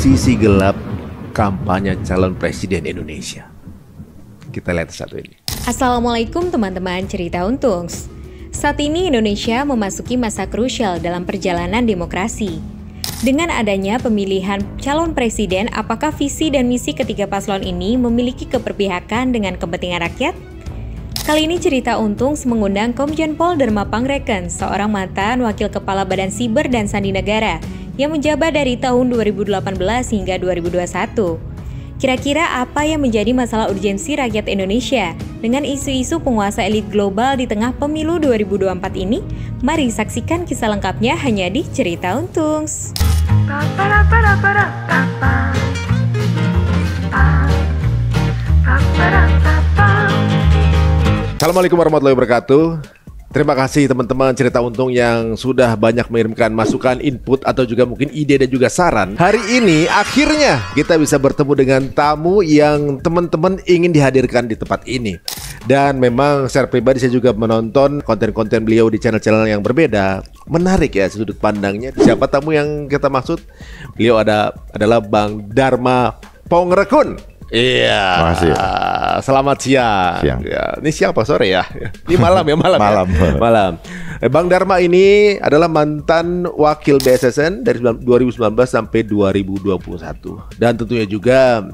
sisi gelap kampanye calon presiden Indonesia. Kita lihat satu ini. Assalamualaikum teman-teman cerita Untungs. Saat ini Indonesia memasuki masa krusial dalam perjalanan demokrasi. Dengan adanya pemilihan calon presiden, apakah visi dan misi ketiga paslon ini memiliki keberpihakan dengan kepentingan rakyat? Kali ini cerita Untungs mengundang Komjen Pol Dharma Pangreken, seorang mantan Wakil Kepala Badan Siber dan Sandi Negara yang menjabat dari tahun 2018 hingga 2021. Kira-kira apa yang menjadi masalah urgensi rakyat Indonesia dengan isu-isu penguasa elit global di tengah pemilu 2024 ini? Mari saksikan kisah lengkapnya hanya di Cerita Untungs. Assalamualaikum warahmatullahi wabarakatuh. Terima kasih teman-teman cerita untung yang sudah banyak mengirimkan masukan, input atau juga mungkin ide dan juga saran. Hari ini akhirnya kita bisa bertemu dengan tamu yang teman-teman ingin dihadirkan di tempat ini. Dan memang secara pribadi saya juga menonton konten-konten beliau di channel-channel yang berbeda. Menarik ya sudut pandangnya. Siapa tamu yang kita maksud? Beliau adalah Bang Dharma Pangreken. Iya. Makasih. Selamat siang. Ya, ini siang apa sore ya? Ini malam ya, malam. Malam. Bang Dharma ini adalah mantan wakil BSSN dari 2019 sampai 2021. Dan tentunya juga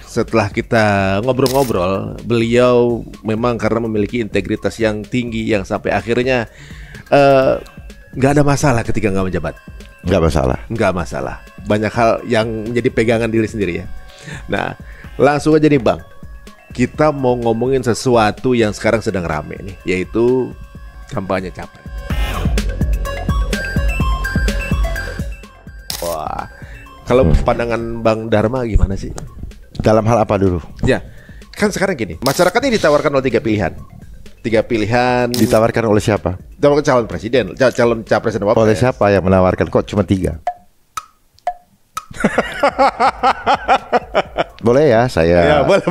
setelah kita ngobrol-ngobrol, beliau memang karena memiliki integritas yang tinggi yang sampai akhirnya nggak ada masalah ketika nggak menjabat. Nggak masalah. Banyak hal yang menjadi pegangan diri sendiri ya. Nah, langsung aja nih Bang, kita mau ngomongin sesuatu yang sekarang sedang rame nih, yaitu kampanye capres. Wah, kalau pandangan Bang Dharma gimana sih? Dalam hal apa dulu? Ya, kan sekarang gini, masyarakat ini ditawarkan oleh tiga pilihan. Ditawarkan oleh siapa? Ditawarkan calon presiden, calon capres dan wapres. Oleh siapa yang menawarkan? Kok cuma 3? Boleh ya, saya. Ya, boleh.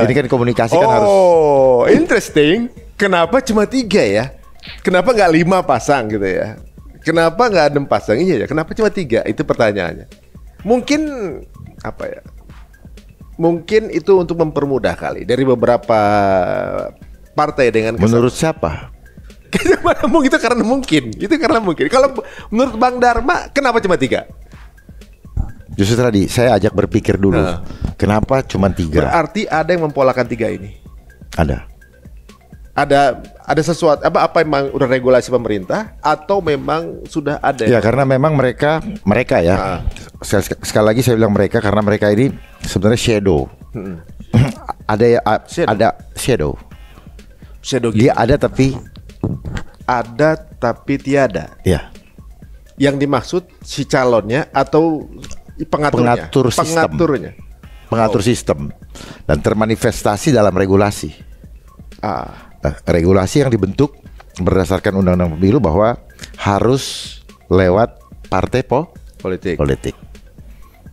Ini kan komunikasi kan harus. Oh, interesting. Kenapa cuma 3 ya? Kenapa nggak 5 pasang gitu ya? Kenapa nggak 6 pasang? Iya ya. Kenapa cuma 3? Itu pertanyaannya. Mungkin apa ya? Mungkin itu untuk mempermudah kali dari beberapa partai dengan kesan. Menurut siapa? Itu karena mungkin. Kalau menurut Bang Dharma, kenapa cuma 3? Justru tadi saya ajak berpikir dulu. Kenapa cuma 3? Berarti ada yang mempolakan 3 ini. Ada sesuatu apa memang udah regulasi pemerintah atau memang sudah ada? Ya karena memang mereka ya. Sekali lagi saya bilang mereka karena mereka ini sebenarnya shadow. Ada shadow. Shadow gitu. Dia ada tapi tiada. Ya. Yang dimaksud si calonnya atau pengatur sistem dan termanifestasi dalam regulasi. Regulasi yang dibentuk berdasarkan undang-undang pemilu bahwa harus lewat partai politik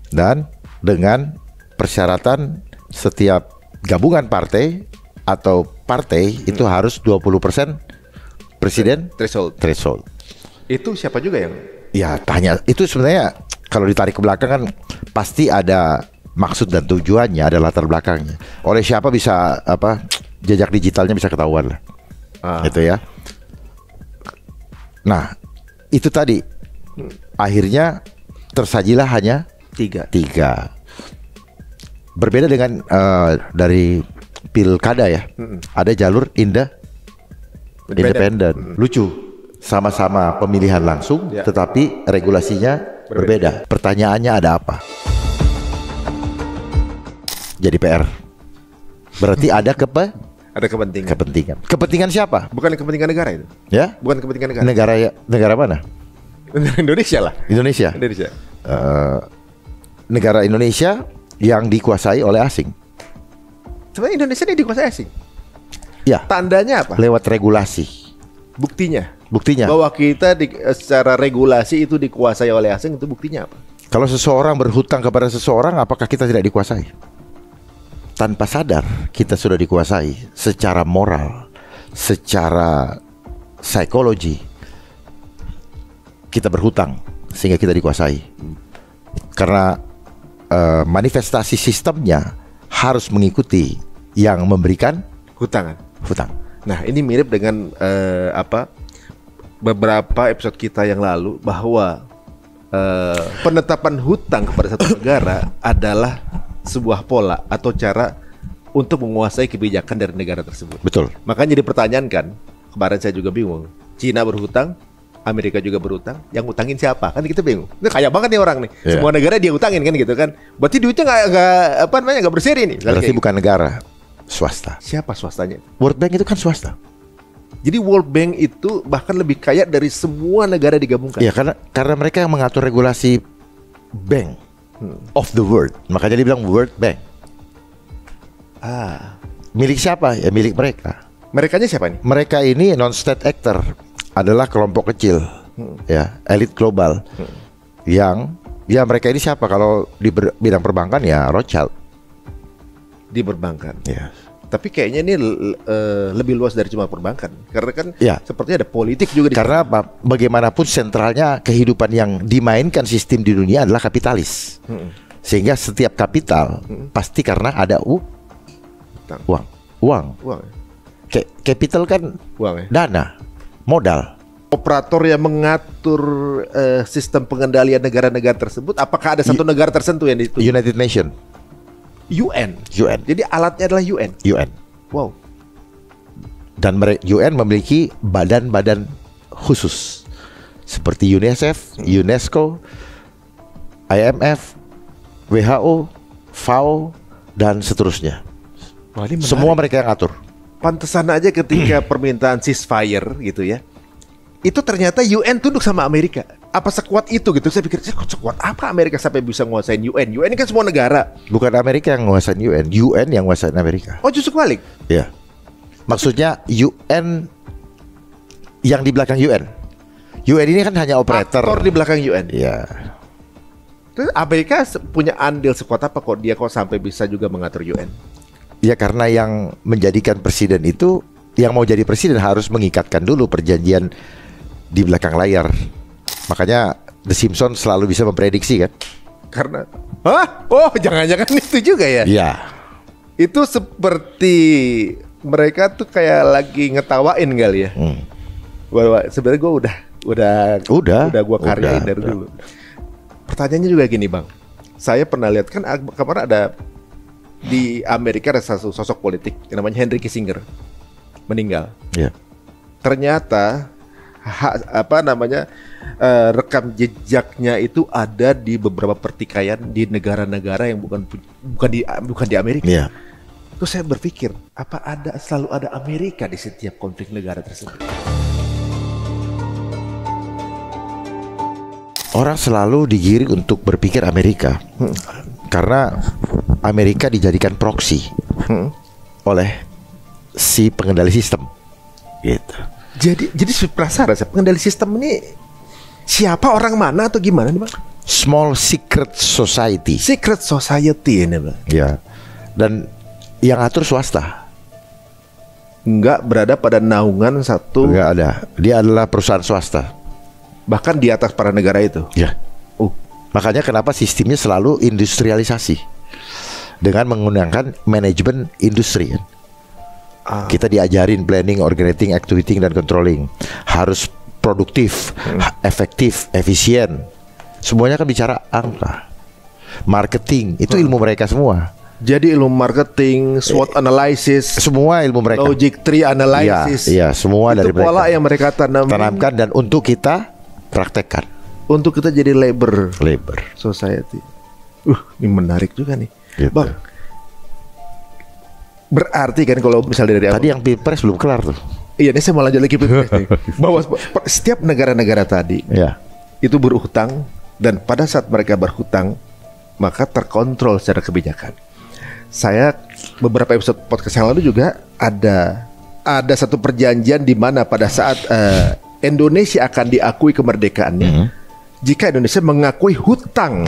dan dengan persyaratan setiap gabungan partai atau partai itu harus 20% presiden threshold. Itu siapa juga yang? Ya tanya itu sebenarnya. Kalau ditarik ke belakang kan pasti ada maksud dan tujuannya, ada latar belakangnya. Oleh siapa bisa jejak digitalnya bisa ketahuan lah. Itu ya. Nah, itu tadi akhirnya tersajilah hanya 3. Berbeda dengan dari pilkada ya. Ada jalur independen. Lucu. Sama-sama pemilihan langsung, tetapi regulasinya berbeda. Pertanyaannya ada apa? Jadi PR. Berarti ada kepentingan. Kepentingan siapa? Bukan kepentingan negara itu. Ya? Bukan kepentingan negara. Negara mana? Indonesia lah. Indonesia. Negara Indonesia yang dikuasai oleh asing. Sebenarnya Indonesia ini dikuasai asing. Ya. Tandanya apa? Lewat regulasi. Buktinya bahwa kita secara regulasi itu dikuasai oleh asing, itu buktinya apa? Kalau seseorang berhutang kepada seseorang, apakah kita tidak dikuasai? Tanpa sadar kita sudah dikuasai secara moral, secara psikologi. Kita berhutang sehingga kita dikuasai. Karena manifestasi sistemnya harus mengikuti yang memberikan hutang. Nah, ini mirip dengan beberapa episode kita yang lalu bahwa penetapan hutang kepada satu negara adalah sebuah pola atau cara untuk menguasai kebijakan dari negara tersebut. Betul. Makanya jadi pertanyaan kan, kemarin saya juga bingung. Cina berhutang, Amerika juga berhutang, yang utangin siapa? Kan kita bingung. Ini kaya banget nih orang nih. Yeah. Semua negara dia utangin kan gitu kan. Berarti duitnya nggak berseri nih. Berarti bukan negara, swasta. Siapa swastanya? World Bank itu kan swasta. Jadi World Bank itu bahkan lebih kaya dari semua negara digabungkan. Iya, karena mereka yang mengatur regulasi bank of the world. Makanya dia bilang World Bank. Milik siapa? Ya milik mereka. Merekanya siapa nih? Mereka ini non-state actor, adalah kelompok kecil, ya, elit global, yang ya mereka ini siapa? Kalau di bidang perbankan ya Rothschild. Di perbankan. Ya. Tapi kayaknya ini lebih luas dari cuma perbankan, karena kan ya, sepertinya ada politik juga di karena bagaimanapun sentralnya kehidupan yang dimainkan sistem di dunia adalah kapitalis. Sehingga setiap kapital pasti karena ada uang. Capital kan uang, ya? Dana, modal. Operator yang mengatur sistem pengendalian negara-negara tersebut, apakah ada satu negara tertentu yang itu? United Nation. UN. Jadi alatnya adalah UN. Wow. Dan UN memiliki badan-badan khusus seperti UNICEF, UNESCO, IMF, WHO, FAO, dan seterusnya. Wah, ini menarik. Semua mereka yang atur. Pantesan aja ketika permintaan ceasefire gitu ya, itu ternyata UN tunduk sama Amerika. Apa sekuat itu gitu? Saya pikir sekuat apa Amerika sampai bisa nguasain UN? UN ini kan semua negara. Bukan Amerika yang nguasain UN yang nguasain Amerika. Oh, justru balik. Ya. Maksudnya UN yang di belakang UN. UN ini kan hanya operator. Aktor di belakang UN. Iya. Terus Amerika punya andil sekuat apa kok dia sampai bisa juga mengatur UN? Ya karena yang menjadikan presiden itu, yang mau jadi presiden harus mengikatkan dulu perjanjian di belakang layar. Makanya The Simpsons selalu bisa memprediksi kan. Karena jangan-jangan itu juga ya? Iya. Itu seperti mereka tuh kayak lagi ngetawain kali ya. Sebenarnya gue udah gue karyain dari dulu. Pertanyaannya juga gini Bang, saya pernah lihat kan kemarin ada di Amerika ada sosok politik yang namanya Henry Kissinger meninggal. Yeah. Ternyata rekam jejaknya itu ada di beberapa pertikaian di negara-negara yang bukan di Amerika. Yeah. Terus saya berpikir, apa selalu ada Amerika di setiap konflik negara tersebut? Orang selalu digiring untuk berpikir Amerika, karena Amerika dijadikan proksi oleh si pengendali sistem, gitu. Jadi penasaran, pengendali sistem ini siapa, orang mana atau gimana nih Bang? Small secret society. Secret society ini Bang. Ya. Dan yang atur swasta. Enggak berada pada naungan satu. Enggak ada. Dia adalah perusahaan swasta. Bahkan di atas para negara itu. Ya. Makanya kenapa sistemnya selalu industrialisasi dengan menggunakan manajemen industri kan? Kita diajarin planning, organizing, activating, dan controlling. Harus produktif, efektif, efisien. Semuanya kan bicara angka. Marketing, itu ilmu mereka semua. Jadi ilmu marketing, SWOT analysis, semua ilmu mereka. Logic tree analysis. Iya, semua itu dari mereka. Itu pola yang mereka tanamkan dan untuk kita praktekkan. Untuk kita jadi labor society. Ini menarik juga nih, gitu. Bang. Berarti kan kalau misalnya dari tadi yang Pilpres belum kelar tuh. Iya, ini saya mau lanjut lagi Pilpres nih. Bahwa setiap negara-negara tadi itu berhutang, dan pada saat mereka berhutang maka terkontrol secara kebijakan. Saya beberapa episode podcast yang lalu juga ada satu perjanjian di mana pada saat Indonesia akan diakui kemerdekaannya, jika Indonesia mengakui hutang,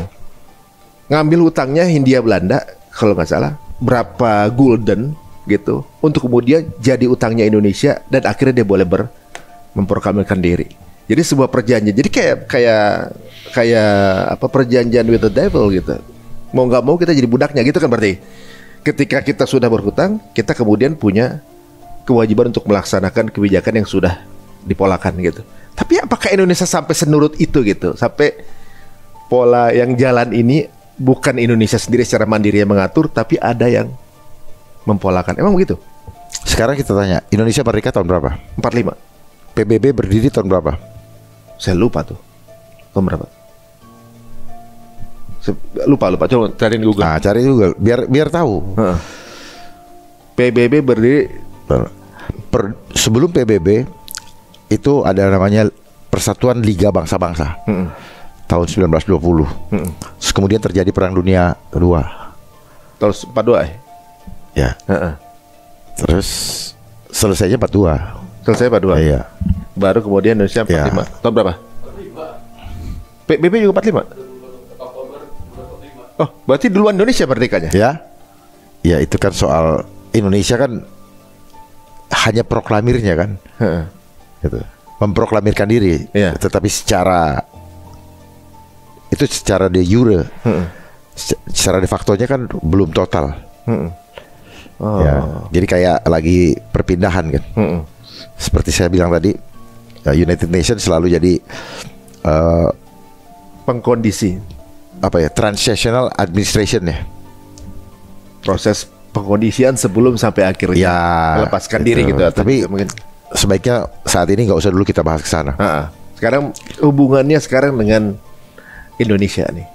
ngambil hutangnya Hindia Belanda kalau nggak salah berapa gulden gitu, untuk kemudian jadi utangnya Indonesia, dan akhirnya dia boleh memproklamirkan diri. Jadi sebuah perjanjian. Jadi kayak apa, perjanjian with the devil gitu. Mau nggak mau kita jadi budaknya gitu kan berarti. Ketika kita sudah berhutang, kita kemudian punya kewajiban untuk melaksanakan kebijakan yang sudah dipolakan gitu. Tapi apakah Indonesia sampai senurut itu gitu? Sampai pola yang jalan ini bukan Indonesia sendiri secara mandiri yang mengatur, tapi ada yang mempolakan. Emang begitu? Sekarang kita tanya, Indonesia merdeka tahun berapa? 45. PBB berdiri tahun berapa? Saya lupa tuh. Tahun berapa? Lupa. Coba cariin Google. Nah, cari Google biar tahu. PBB berdiri sebelum PBB itu ada namanya Persatuan Liga Bangsa-Bangsa. Tahun 1920. Terus kemudian terjadi Perang Dunia Kedua. Tahun 42 ya. Terus selesainya 42. Selesai 42. Iya. Baru kemudian Indonesia 45. Ya. Tahun berapa? 45. PBB juga 45. Oh, berarti duluan Indonesia merdekanya? Ya. Ya, itu kan soal Indonesia kan hanya proklamirnya kan. Gitu. Memproklamirkan diri. Tetapi secara de jure. Secara de factonya kan belum total. Ya, jadi kayak lagi perpindahan kan. Seperti saya bilang tadi, United Nations selalu jadi pengkondisi transitional administration ya. Proses pengkondisian sebelum sampai akhirnya melepaskan diri gitu. Tapi mungkin sebaiknya saat ini nggak usah dulu kita bahas ke sana. Sekarang hubungannya sekarang dengan Indonesia nih.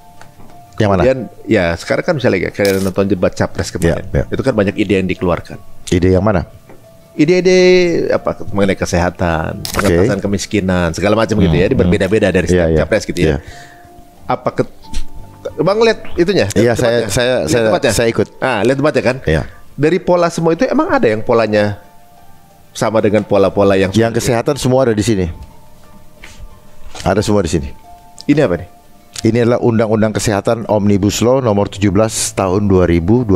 Yang mana? Kemudian ya sekarang kan misalnya kayak nonton debat capres kemarin, itu kan banyak ide yang dikeluarkan. Ide yang mana? Ide-ide mengenai kesehatan, pengentasan kemiskinan, segala macam gitu ya. Ini berbeda-beda dari setiap capres gitu ya. Bang lihat itunya? Iya, saya ikut. Lihat debatnya kan? Iya. Dari pola semua itu emang ada yang polanya sama dengan pola-pola yang kesehatan semua ada di sini. Ada semua di sini. Ini apa nih? Ini adalah Undang-Undang Kesehatan Omnibus Law nomor 17 tahun 2023.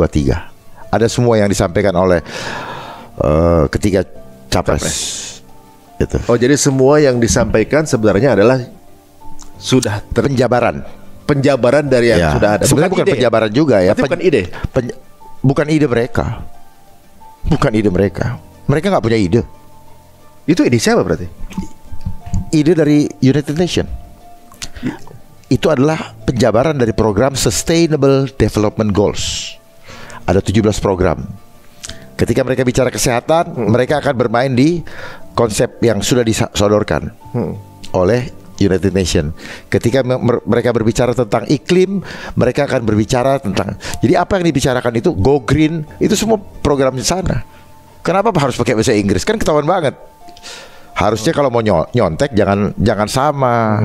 Ada semua yang disampaikan oleh ketiga capres. Gitu. Oh, jadi semua yang disampaikan sebenarnya adalah sudah penjabaran dari yang sudah ada. Sebenarnya bukan penjabaran juga ya. Bukan ide. Bukan ide mereka. Bukan ide mereka. Mereka nggak punya ide. Itu ide siapa berarti? Ide dari United Nations. Itu adalah penjabaran dari program Sustainable Development Goals. Ada 17 program. Ketika mereka bicara kesehatan, mereka akan bermain di konsep yang sudah disodorkan oleh United Nations. Ketika mereka berbicara tentang iklim, mereka akan berbicara tentang. Jadi apa yang dibicarakan itu go green, itu semua program di sana. Kenapa harus pakai bahasa Inggris? Kan ketahuan banget. Harusnya kalau mau nyontek jangan sama.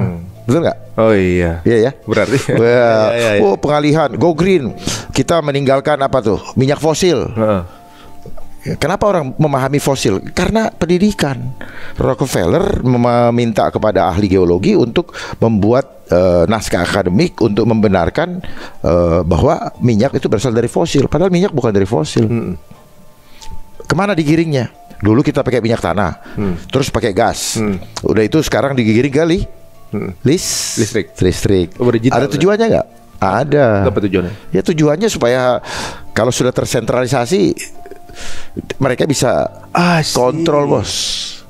Betul nggak? Oh iya. Iya ya. Berarti. Oh, pengalihan go green. Kita meninggalkan minyak fosil. Kenapa orang memahami fosil? Karena pendidikan. Rockefeller meminta kepada ahli geologi untuk membuat naskah akademik untuk membenarkan bahwa minyak itu berasal dari fosil. Padahal minyak bukan dari fosil. Kemana digiringnya? Dulu kita pakai minyak tanah, terus pakai gas. Udah itu sekarang digiring kali listrik. Ada tujuannya nggak? Ada. Apa tujuannya? Ya tujuannya supaya kalau sudah tersentralisasi, mereka bisa kontrol bos,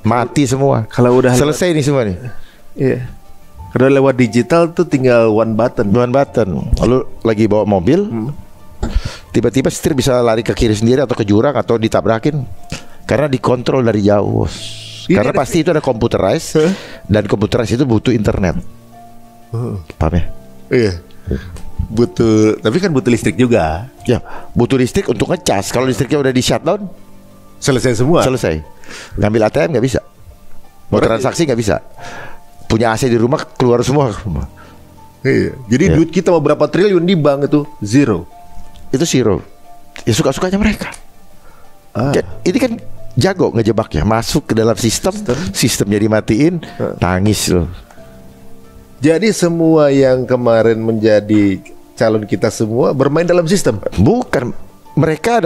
mati semua. Kalau udah selesai nih semua nih. Iya. Kalau lewat digital tuh tinggal one button. Lalu lagi bawa mobil, tiba-tiba setir bisa lari ke kiri sendiri atau ke jurang atau ditabrakin karena dikontrol dari jauh. Karena pasti itu ada computerized dan computerized itu butuh internet. Paham ya? Iya. Tapi kan butuh listrik juga. Ya, butuh listrik untuk ngecas. Kalau listriknya udah di shutdown, selesai semua. Selesai. Ngambil ATM nggak bisa. Mau transaksi nggak bisa. Punya AC di rumah keluar semua. Iya. Jadi duit kita mau berapa triliun di bank itu zero. Itu zero. Ya suka-sukanya mereka. Ini kan jago ngejebaknya. Masuk ke dalam sistemnya dimatiin, tangis loh. Jadi semua yang kemarin menjadi calon kita semua bermain dalam sistem? Bukan. Mereka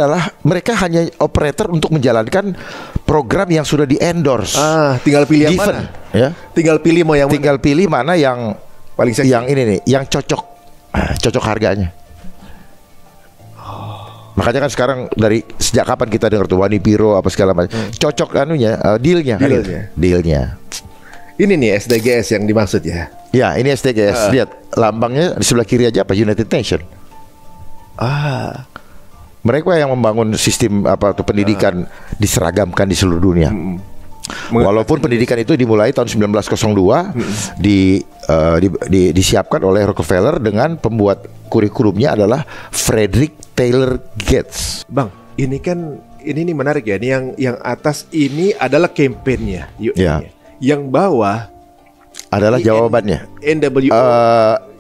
hanya operator untuk menjalankan program yang sudah di-endorse. Tinggal pilih yang mana? Ya. Tinggal pilih mana yang paling seksi. Yang ini nih, yang cocok harganya. Makanya kan sekarang dari sejak kapan kita dengar tuh Wani Piro apa segala macam. Cocok anunya, dealnya. Ini nih SDGs yang dimaksud ya. Ya, ini SDGs. Lihat lambangnya di sebelah kiri aja apa, United Nation. Mereka yang membangun sistem pendidikan diseragamkan di seluruh dunia. Walaupun pendidikan itu dimulai tahun 1902 disiapkan oleh Rockefeller dengan pembuat kurikulumnya adalah Frederick Taylor Gates. Bang, ini nih menarik ya. Ini yang atas ini adalah kampanyenya. Yang bawah adalah jawabannya. NWO.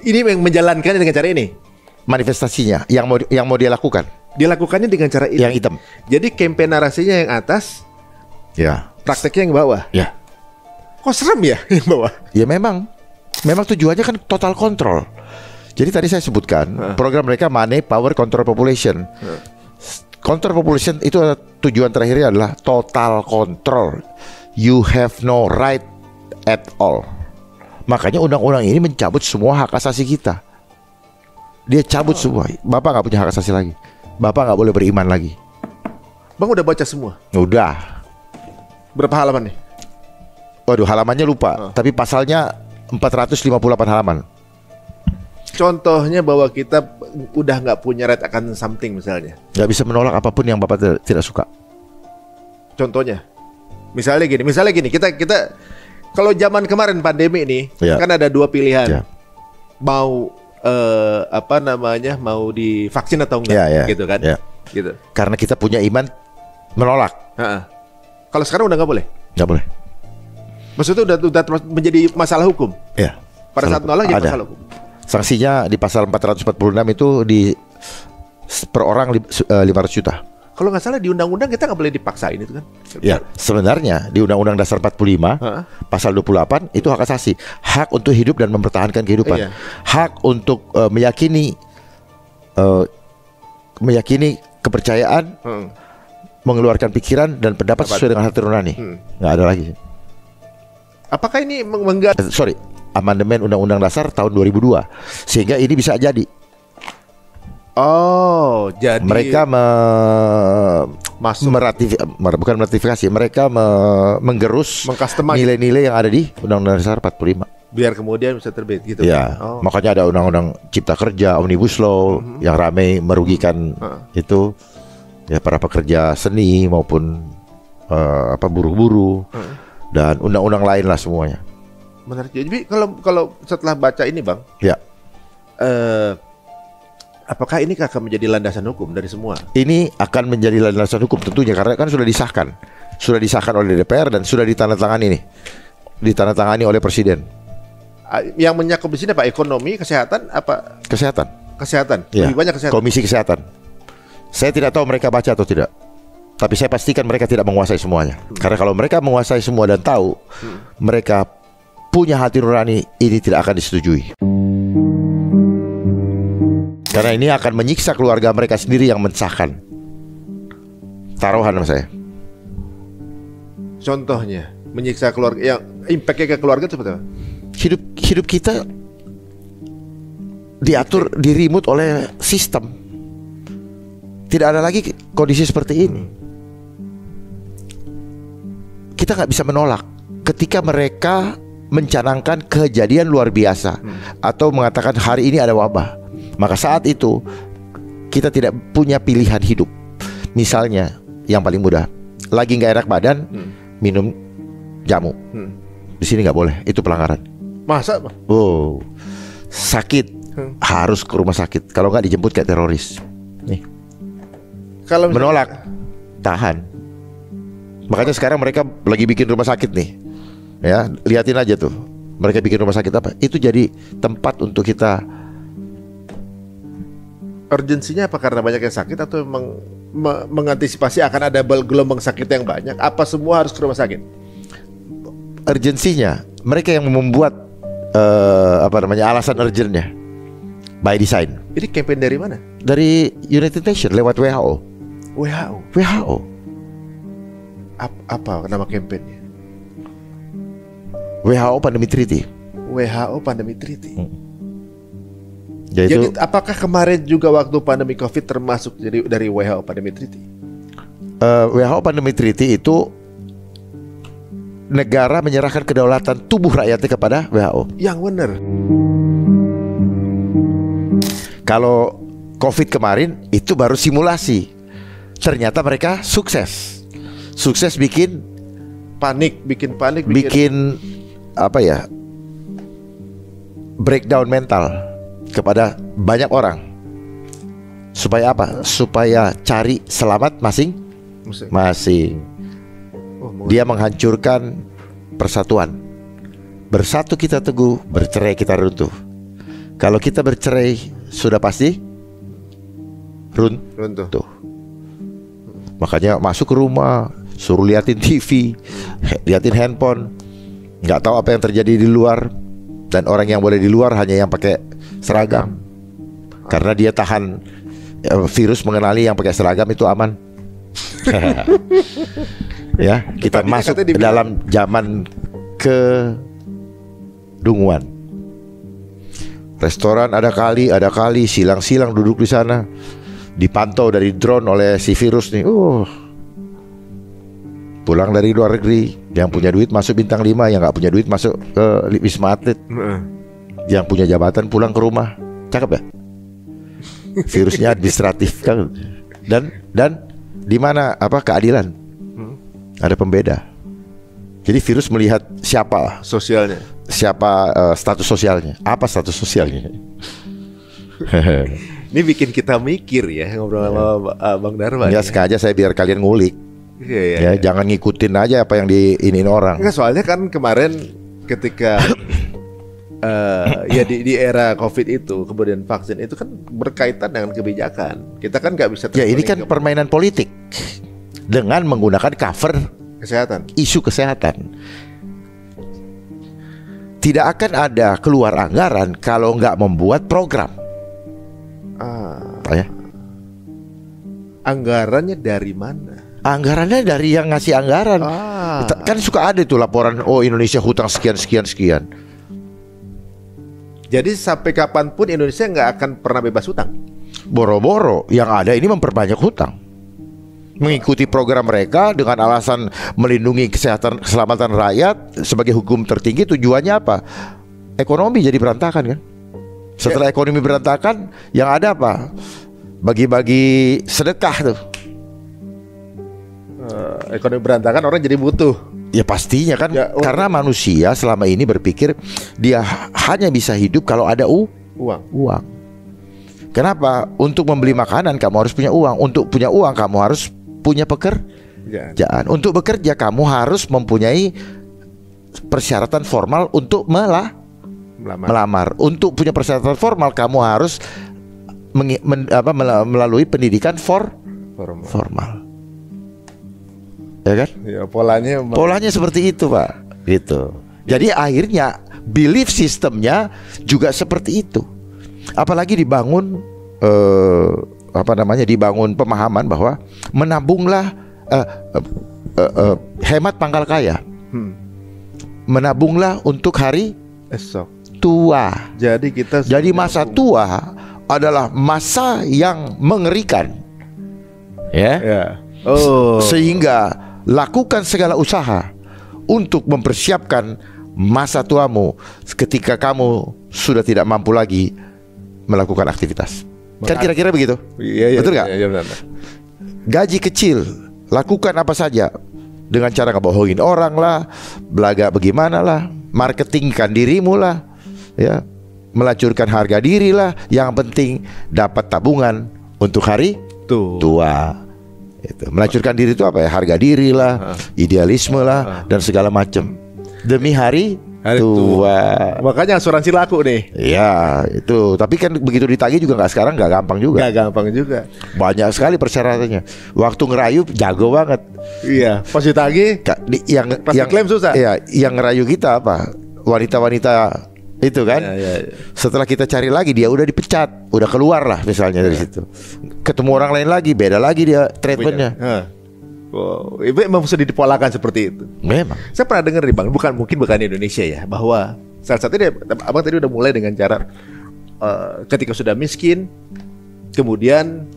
Ini yang menjalankannya dengan cara ini. Manifestasinya yang mau dia lakukan. Dia lakukannya dengan cara ini. Yang hitam. Jadi kampanye narasinya yang atas. Ya. Prakteknya yang bawah. Ya. Kok serem ya yang bawah? Ya memang tujuannya kan total kontrol. Jadi tadi saya sebutkan program mereka Money, Power, Control Population. Control Population itu tujuan terakhirnya adalah total control. You have no right at all. Makanya undang-undang ini mencabut semua hak asasi kita. Dia cabut semua. Bapak nggak punya hak asasi lagi. Bapak nggak boleh beriman lagi. Bang udah baca semua? Udah. Berapa halaman nih? Waduh, halamannya lupa. Tapi pasalnya 458 halaman. Contohnya bahwa kita udah nggak punya right akan something misalnya. Nggak bisa menolak apapun yang Bapak tidak suka. Contohnya, misalnya gini, kita kalau zaman kemarin pandemi ini kan ada dua pilihan, mau mau divaksin atau enggak, gitu kan? Gitu. Karena kita punya iman menolak. Kalau sekarang udah nggak boleh. Nggak boleh. Maksudnya udah menjadi masalah hukum. Ya. Pada saat nolak jadi masalah hukum. Sanksinya di pasal 446 itu per orang 500 juta. Kalau nggak salah di undang-undang kita nggak boleh dipaksain itu kan? Ya, sebenarnya di Undang-Undang Dasar 45 pasal 28 itu hak asasi, hak untuk hidup dan mempertahankan kehidupan, hak untuk meyakini kepercayaan, mengeluarkan pikiran dan pendapat sesuai dengan hati nurani. Nggak ada lagi. Apakah ini amandemen Undang-Undang Dasar tahun 2002 sehingga ini bisa jadi. Oh, jadi mereka bukan meratifikasi, mereka menggerus nilai-nilai yang ada di Undang-Undang Dasar 45. Biar kemudian bisa terbit gitu. Ya, makanya ada Undang-Undang Cipta Kerja, Omnibus Law yang ramai merugikan itu ya para pekerja seni maupun buruh-buruh dan undang-undang lain lah semuanya. Menarik. Jadi kalau setelah baca ini, Bang, apakah ini akan menjadi landasan hukum dari semua? Ini akan menjadi landasan hukum tentunya karena kan sudah disahkan oleh DPR dan sudah ditandatangani oleh Presiden. Yang menyakup di sini apa? Ekonomi, kesehatan, apa? Kesehatan. Ya. Lebih banyak kesehatan. Komisi Kesehatan. Saya tidak tahu mereka baca atau tidak. Tapi saya pastikan mereka tidak menguasai semuanya. Karena kalau mereka menguasai semua dan tahu, mereka punya hati nurani, ini tidak akan disetujui. Karena ini akan menyiksa keluarga mereka sendiri yang mensahkan. Taruhan sama saya. Contohnya, menyiksa keluarga, yang impactnya ke keluarga itu seperti apa? Hidup kita diatur, dirimut oleh sistem. Tidak ada lagi kondisi seperti ini. Kita nggak bisa menolak ketika mereka mencanangkan kejadian luar biasa atau mengatakan hari ini ada wabah. Maka saat itu kita tidak punya pilihan hidup. Misalnya yang paling mudah, lagi nggak enak badan, minum jamu. Di sini nggak boleh, itu pelanggaran. Masa? Oh, sakit harus ke rumah sakit. Kalau nggak dijemput kayak teroris. Nih. Kalau menolak, tahan. Makanya sekarang mereka lagi bikin rumah sakit nih. Ya, liatin aja tuh. Mereka bikin rumah sakit apa? Itu jadi tempat untuk kita. Urgensinya apa karena banyak yang sakit atau memang mengantisipasi akan ada gelombang sakit yang banyak? Apa semua harus ke rumah sakit? Urgensinya, mereka yang membuat alasan urgentnya by design. Ini campaign dari mana? Dari United Nations lewat WHO. WHO. Apa nama campaignnya? WHO Pandemic Treaty. WHO Pandemic Treaty. Jadi apakah kemarin juga waktu pandemi COVID termasuk jadi dari WHO Pandemic Treaty? WHO Pandemic Treaty itu negara menyerahkan kedaulatan tubuh rakyatnya kepada WHO. Yang benar. Kalau COVID kemarin itu baru simulasi. Ternyata mereka sukses. Sukses bikin panik, bikin apa ya? Breakdown mental kepada banyak orang. Supaya apa? Supaya cari selamat masing-masing. Dia menghancurkan persatuan. Bersatu kita teguh, bercerai kita runtuh. Kalau kita bercerai sudah pasti runtuh. Makanya masuk ke rumah, suruh liatin TV, liatin handphone, nggak tahu apa yang terjadi di luar. Dan orang yang boleh di luar hanya yang pakai seragam, karena dia tahan virus mengenali yang pakai seragam itu aman. Ya, kita masuk ke dalam zaman kedunguan. Restoran ada kali silang-silang duduk di sana, dipantau dari drone oleh si virus nih. Pulang dari luar negeri, yang punya duit masuk bintang 5, yang nggak punya duit masuk ke Wisma Atlet. Yang punya jabatan pulang ke rumah. Cakep ya? Virusnya administratif kan. Dan di mana keadilan? Ada pembeda. Jadi virus melihat siapa sosialnya, siapa status sosialnya, apa status sosialnya. Ini bikin kita mikir ya, ngobrol sama Bang Darma. Ya sengaja saya biar kalian ngulik. Ya, jangan ngikutin aja apa yang diinin orang. Enggak, soalnya kan kemarin ketika ya di era COVID itu, kemudian vaksin itu kan berkaitan dengan kebijakan. Kita kan nggak bisa. Ya ini kan permainan politik dengan menggunakan cover kesehatan, isu kesehatan. Tidak akan ada keluar anggaran kalau nggak membuat program. Ya. Anggarannya dari mana? Anggarannya dari yang ngasih anggaran. Kan suka ada tuh laporan, Indonesia hutang sekian. Jadi sampai kapanpun Indonesia nggak akan pernah bebas hutang. Boro-boro yang ada ini memperbanyak hutang. Mengikuti program mereka dengan alasan melindungi keselamatan rakyat sebagai hukum tertinggi. Tujuannya apa? Ekonomi jadi berantakan kan. Setelah ekonomi berantakan, yang ada apa? Bagi-bagi sedekah tuh. Ekonomi berantakan, orang jadi butuh. Ya pastinya kan, karena manusia selama ini berpikir dia hanya bisa hidup kalau ada uang. Kenapa? Untuk membeli makanan kamu harus punya uang. Untuk punya uang kamu harus punya pekerjaan. Untuk bekerja kamu harus mempunyai persyaratan formal untuk melamar. Untuk punya persyaratan formal kamu harus melalui pendidikan formal. Ya kan? Ya, polanya seperti itu, Pak. Gitu. Jadi akhirnya belief sistemnya juga seperti itu. Apalagi dibangun dibangun pemahaman bahwa menabunglah hemat pangkal kaya. Menabunglah untuk hari esok tua. Jadi masa tua adalah masa yang mengerikan. Ya. Sehingga lakukan segala usaha untuk mempersiapkan masa tuamu ketika kamu sudah tidak mampu lagi melakukan aktivitas. Kan kira-kira begitu? Iya, betul nggak? Iya, gaji kecil, lakukan apa saja dengan cara ngebohongin orang lah, belaga bagaimana lah, marketingkan dirimu lah, ya, melacurkan harga diri lah. Yang penting dapat tabungan untuk hari tua. Itu. Melacurkan diri itu apa ya? Harga diri lah, idealisme lah, dan segala macam demi hari tua. Makanya asuransi laku nih. Ya itu. Tapi kan begitu ditagih juga sekarang nggak gampang juga. Nggak gampang juga. Banyak sekali persyaratannya. Waktu ngerayu jago banget. Iya. Pas ditagih, yang klaim susah. Iya. Yang ngerayu kita apa? Wanita-wanita itu kan. Ya. Setelah kita cari lagi dia udah dipecat, udah keluar lah misalnya dari situ. Ketemu orang lain lagi, beda lagi dia treatmentnya. Wow, itu memang sudah dipolakan seperti itu. Memang. Saya pernah dengar nih Bang, bukan di Indonesia ya, bahwa salah satunya Abang tadi udah mulai dengan cara ketika sudah miskin, kemudian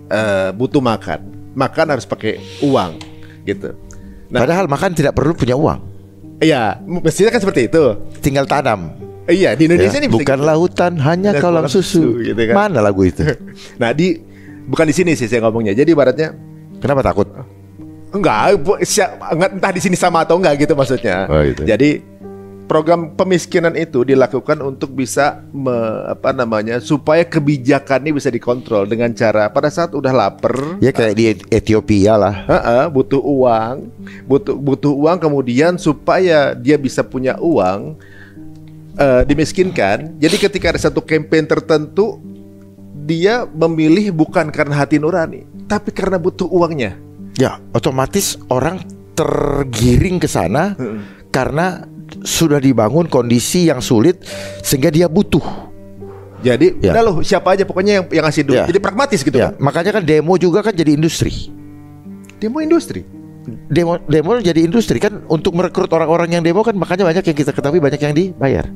butuh makan harus pakai uang, gitu. Nah, padahal makan tidak perlu punya uang. Iya, mestinya kan seperti itu. Tinggal tanam. Iya, di Indonesia ini bukan gitu. Lautan hanya kolam susu. Gitu kan? Mana lagu itu? Nah, bukan di sini sih saya ngomongnya. Jadi ibaratnya, kenapa takut? Enggak, entah di sini sama atau enggak gitu maksudnya. Oh, gitu. Jadi program pemiskinan itu dilakukan untuk bisa supaya kebijakannya bisa dikontrol dengan cara pada saat udah lapar. Ya kayak di Ethiopia lah. Butuh uang kemudian supaya dia bisa punya uang, dimiskinkan. Jadi ketika ada satu campaign tertentu, dia memilih bukan karena hati nurani, tapi karena butuh uangnya. Ya, otomatis orang tergiring ke sana karena sudah dibangun kondisi yang sulit sehingga dia butuh. Jadi udah loh, siapa aja pokoknya yang ngasih duit. Jadi pragmatis gitu kan. Makanya kan demo juga kan jadi industri. Demo jadi industri kan, untuk merekrut orang-orang yang demo kan. Makanya banyak yang kita ketahui, banyak yang dibayar.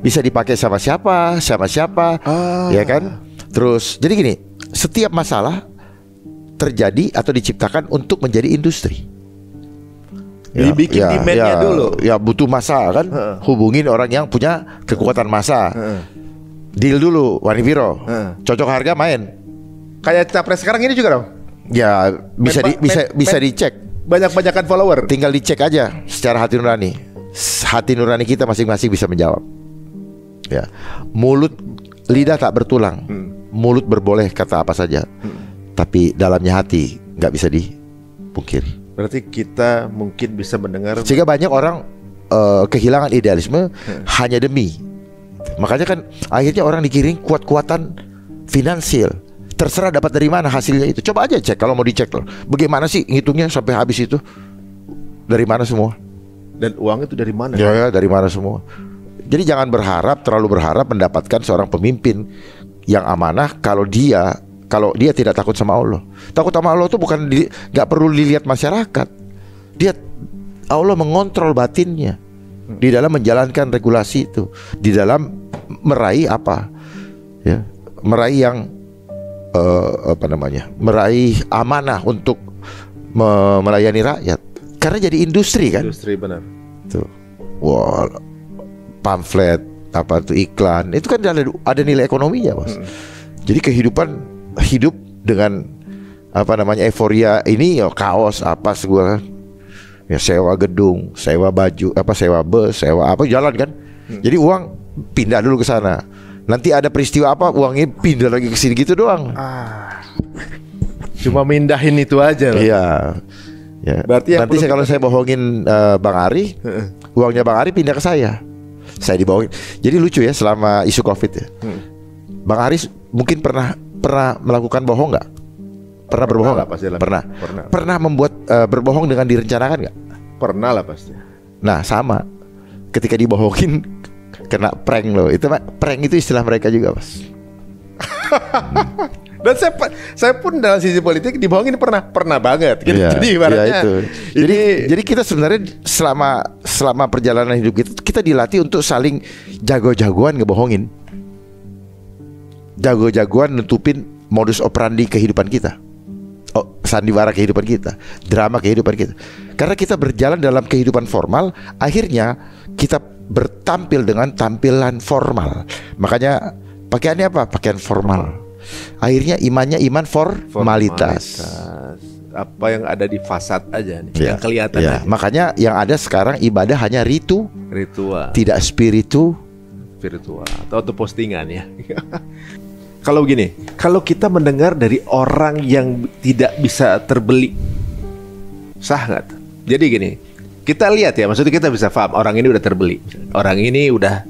Bisa dipakai sama siapa, ya kan. Terus jadi gini, setiap masalah terjadi atau diciptakan untuk menjadi industri. Dibikin demand-nya dulu. Ya butuh massa kan. Hubungin orang yang punya kekuatan massa. Deal dulu, Wani Viro. Cocok harga main. Kayak capres sekarang ini juga dong. Ya bisa dicek. Banyak-banyakan follower. Tinggal dicek aja secara hati nurani. Hati nurani kita masing-masing bisa menjawab. Ya, lidah tak bertulang. Mulut berboleh kata apa saja. Tapi dalamnya hati nggak bisa dipungkiri. Berarti kita mungkin bisa mendengar. Sehingga banyak orang kehilangan idealisme hanya demi. Makanya kan akhirnya orang dikirim kuat-kuatan finansial. Terserah dapat dari mana hasilnya itu. Coba aja cek kalau mau dicek loh. Bagaimana sih ngitungnya sampai habis itu? Dari mana semua? Dan uang itu dari mana? Ya dari mana semua. Jadi jangan terlalu berharap mendapatkan seorang pemimpin yang amanah kalau dia tidak takut sama Allah. Takut sama Allah itu bukan nggak perlu dilihat masyarakat. Allah mengontrol batinnya di dalam menjalankan regulasi itu, di dalam meraih apa? Ya, meraih yang meraih amanah untuk melayani rakyat. Karena jadi industri kan? Industri benar. Tuh, pamflet iklan itu kan ada nilai ekonominya, Bos. Jadi hidup dengan euforia ini kaos segala sewa gedung, sewa baju, sewa bus, sewa jalan kan. Jadi uang pindah dulu ke sana. Nanti ada peristiwa uangnya pindah lagi ke sini gitu doang. Cuma mindahin itu aja loh. Iya. Ya. Berarti nanti kalau saya bohongin Bang Ari, uangnya Bang Ari pindah ke saya. Saya dibohongin. Jadi lucu ya selama isu Covid ya. Bang Ari mungkin pernah melakukan bohong nggak? Pernah berbohong nggak? Pernah membuat berbohong dengan direncanakan nggak? Pernah lah pasti. Nah sama, ketika dibohongin kena prank loh. Itu prank itu istilah mereka juga, Mas. Dan saya pun dalam sisi politik dibohongin pernah banget. Gitu. Iya, jadi ibaratnya. Iya jadi kita sebenarnya selama perjalanan hidup kita dilatih untuk saling jago-jagoan ngebohongin. Jago-jagoan nutupin modus operandi kehidupan kita. Sandiwara kehidupan kita, drama kehidupan kita. Karena kita berjalan dalam kehidupan formal, akhirnya kita bertampil dengan tampilan formal. Makanya pakaiannya apa? Pakaian formal. Akhirnya imannya iman formalitas. Apa yang ada di fasad aja nih, yang kelihatan aja. Makanya yang ada sekarang ibadah hanya ritual, tidak spiritual atau postingan ya. Kalau begini, kalau kita mendengar dari orang yang tidak bisa terbeli, sah nggak? Jadi gini, kita lihat ya, maksudnya kita bisa paham orang ini udah terbeli, orang ini udah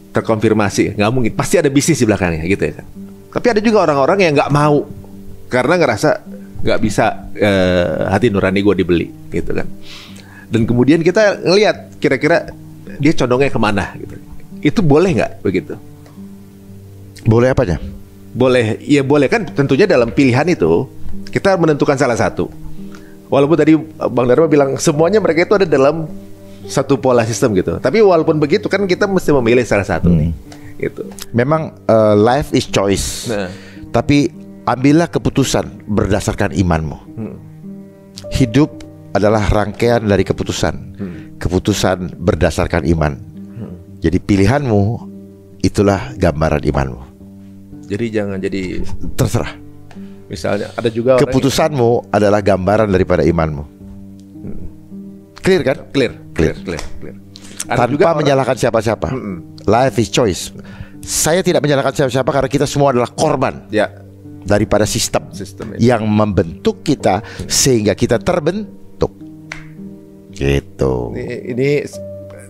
terkonfirmasi, nggak mungkin, pasti ada bisnis di belakangnya gitu ya. Tapi ada juga orang-orang yang nggak mau karena ngerasa nggak bisa hati nurani gue dibeli, gitu kan. Dan kemudian kita ngelihat kira-kira dia condongnya kemana, gitu. Itu boleh nggak begitu? Boleh apanya? Boleh, ya boleh kan. Tentunya dalam pilihan itu kita menentukan salah satu. Walaupun tadi Bang Dharma bilang semuanya mereka itu ada dalam satu pola sistem gitu. Tapi walaupun begitu kan kita mesti memilih salah satu nih. gitu. Memang life is choice. Tapi ambillah keputusan berdasarkan imanmu. Hidup adalah rangkaian dari keputusan. Keputusan berdasarkan iman. Jadi pilihanmu itulah gambaran imanmu. Jadi jangan jadi terserah. Misalnya ada juga keputusanmu adalah gambaran daripada imanmu. Clear kan? Clear. Tanpa menyalahkan siapa-siapa. Life is choice. Saya tidak menyalahkan siapa-siapa karena kita semua adalah korban daripada sistem yang membentuk kita sehingga kita terbentuk. Gitu. Ini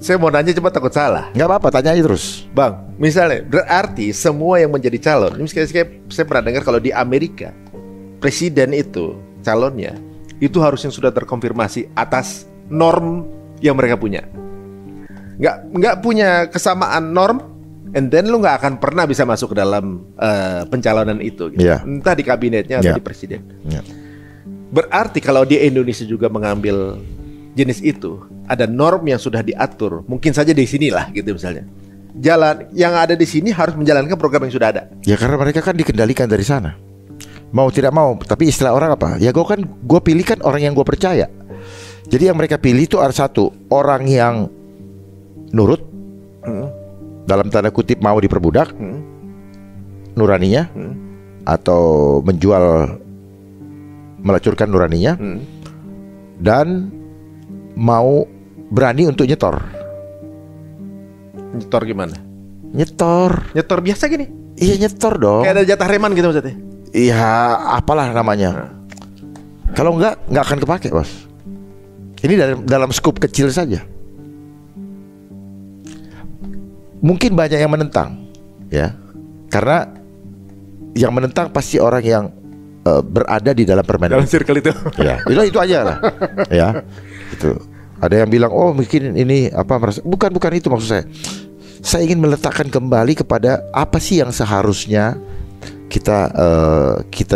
saya mau nanya, coba takut salah. Nggak apa-apa, tanya aja terus. Bang, misalnya berarti semua yang menjadi calon, ini saya pernah dengar kalau di Amerika presiden itu calonnya itu harus yang sudah terkonfirmasi atas norm yang mereka punya. Nggak punya kesamaan norm, and then lu nggak akan pernah bisa masuk ke dalam pencalonan itu gitu. Entah di kabinetnya atau di presiden. Berarti kalau di Indonesia juga mengambil jenis itu, ada norm yang sudah diatur, mungkin saja di sinilah gitu misalnya. Jalan yang ada di sini harus menjalankan program yang sudah ada. Ya karena mereka kan dikendalikan dari sana. Mau tidak mau, tapi istilah orang apa? Ya gue pilih kan orang yang gue percaya. Jadi yang mereka pilih itu ada satu, orang yang nurut, dalam tanda kutip mau diperbudak, nuraninya, atau menjual, melacurkan nuraninya, dan mau berani untuk nyetor. Nyetor gimana? Nyetor biasa gini? Iya nyetor dong. Kayak ada jatah reman gitu maksudnya? Iya apalah namanya. Kalau nggak akan kepake, bos. Ini dalam skup kecil saja. Mungkin banyak yang menentang, ya, karena yang menentang pasti orang yang berada di dalam permainan. Dalam circle itu. Ya, itu aja lah. Ya, itu. Ada yang bilang, oh mungkin ini apa merasa. Bukan itu maksud saya. Saya ingin meletakkan kembali kepada apa sih yang seharusnya kita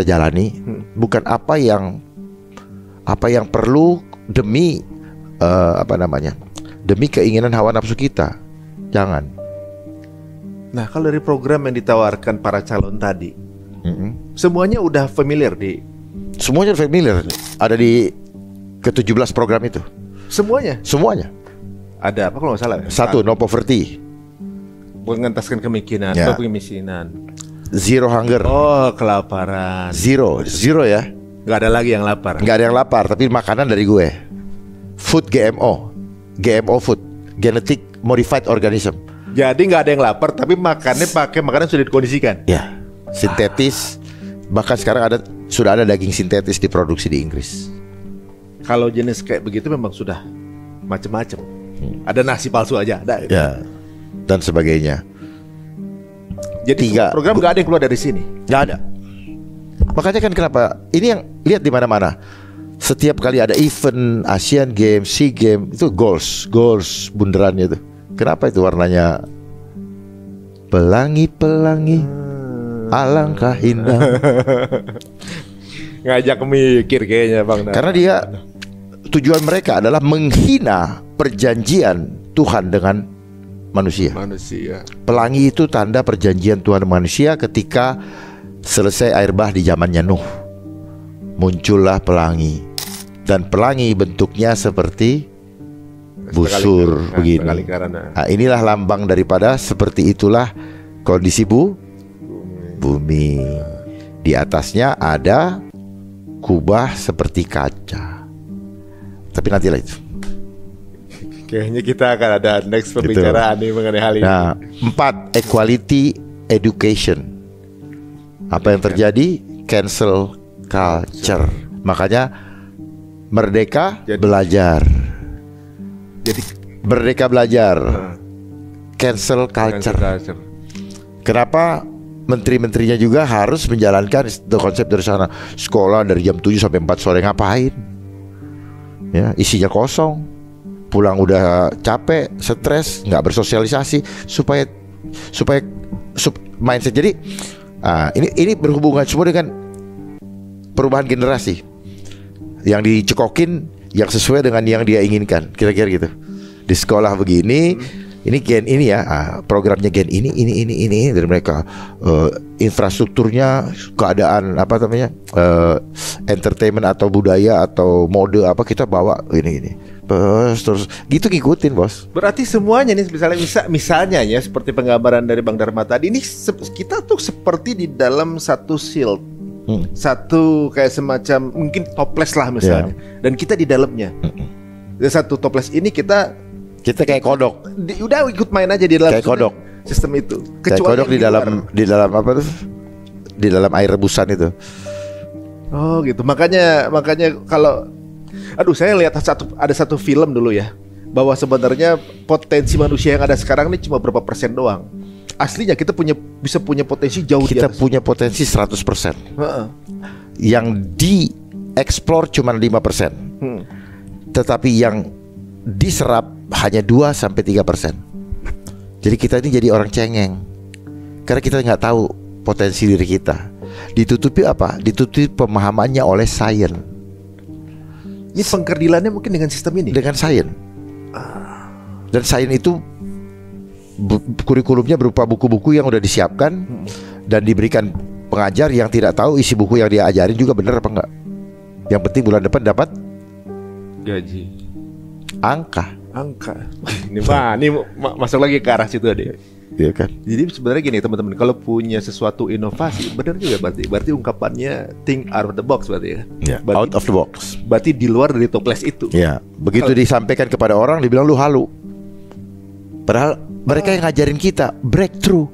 jalani, bukan apa yang perlu demi demi keinginan hawa nafsu kita. Jangan. Nah, kalau dari program yang ditawarkan para calon tadi, semuanya udah familiar semuanya familiar. Ada di ke-17 program itu. Semuanya. Ada apa kalau nggak salah? Satu, no poverty, mengentaskan kemiskinan, kemiskinan. Zero hunger. Oh, kelaparan. Zero ya. Nggak ada lagi yang lapar. Nggak ada yang lapar, tapi makanan dari gue. Food GMO food, genetic modified organism. Jadi nggak ada yang lapar, tapi makannya pakai makanan sudah dikondisikan. Ya, sintetis. Bahkan sekarang sudah ada daging sintetis diproduksi di Inggris. Kalau jenis kayak begitu memang sudah macam-macam. Ada nasi palsu aja, ada. Ya, dan sebagainya. Jadi program nggak ada yang keluar dari sini. Nggak ada. Makanya kan kenapa ini yang lihat di mana-mana. Setiap kali ada event Asian Games, SEA Games, itu goals bundarannya itu. Kenapa itu warnanya pelangi-pelangi, alangkah indah. Ngajak mikir kayaknya Bang. Karena dia tujuan mereka adalah menghina perjanjian Tuhan dengan manusia. Pelangi itu tanda perjanjian Tuhan dan manusia ketika selesai air bah di zamannya Nuh. Muncullah pelangi. Dan pelangi bentuknya seperti busur begini. Nah, inilah lambang daripada seperti itulah kondisi bumi. Di atasnya ada kubah seperti kaca. Tapi nantilah itu. Kayaknya kita akan ada next pembicaraan nih mengenai hal ini. Nah, 4, equality education. Apa yang terjadi? Cancel culture. Makanya merdeka belajar. Jadi merdeka belajar. Cancel culture. Kenapa menteri-menterinya juga harus menjalankan konsep dari sana? Sekolah dari jam 7 sampai 4 sore ngapain? Ya, isinya kosong. Pulang udah capek, stres, nggak bersosialisasi supaya mindset. Jadi ini berhubungan semua dengan perubahan generasi. Yang dicekokin yang sesuai dengan yang dia inginkan, kira-kira gitu. Di sekolah begini, ini gen ini ya, programnya gen ini dari mereka, infrastrukturnya, keadaan apa namanya, entertainment atau budaya atau mode apa kita bawa ini terus gitu ngikutin bos. Berarti semuanya nih misalnya ya seperti penggambaran dari Bang Dharma tadi ini kita tuh seperti di dalam satu shield, satu kayak semacam mungkin toples lah misalnya, dan kita di dalamnya. Dari satu toples ini kita kayak kodok. Udah ikut main aja di dalam kayak kodok sistem itu. Kecuali kodok di dalam apa tuh? Di dalam air rebusan itu. Oh gitu. Makanya kalau saya lihat ada satu film dulu ya, bahwa sebenarnya potensi manusia yang ada sekarang ini cuma berapa persen doang. Aslinya kita bisa punya potensi jauh. Kita punya potensi 100%. Yang dieksplor cuma 5%. Tetapi yang diserap hanya 2-3%. Jadi kita ini jadi orang cengeng karena kita nggak tahu potensi diri kita. Ditutupi apa? Ditutupi pemahamannya oleh sains. Ini pengkerdilannya mungkin dengan sistem ini. Dengan sains. Dan sains itu kurikulumnya berupa buku-buku yang udah disiapkan dan diberikan pengajar yang tidak tahu isi buku yang dia ajarin juga benar apa enggak. Yang penting bulan depan dapat gaji, angka. Ini masuk lagi ke arah situ deh. Iya kan. Jadi sebenarnya gini teman-teman, kalau punya sesuatu inovasi, benar juga berarti ungkapannya think out of the box berarti ya. Out of the box. Berarti di luar dari toples itu. Ya. Begitu disampaikan kepada orang, dibilang lu halu. Padahal mereka yang ngajarin kita breakthrough,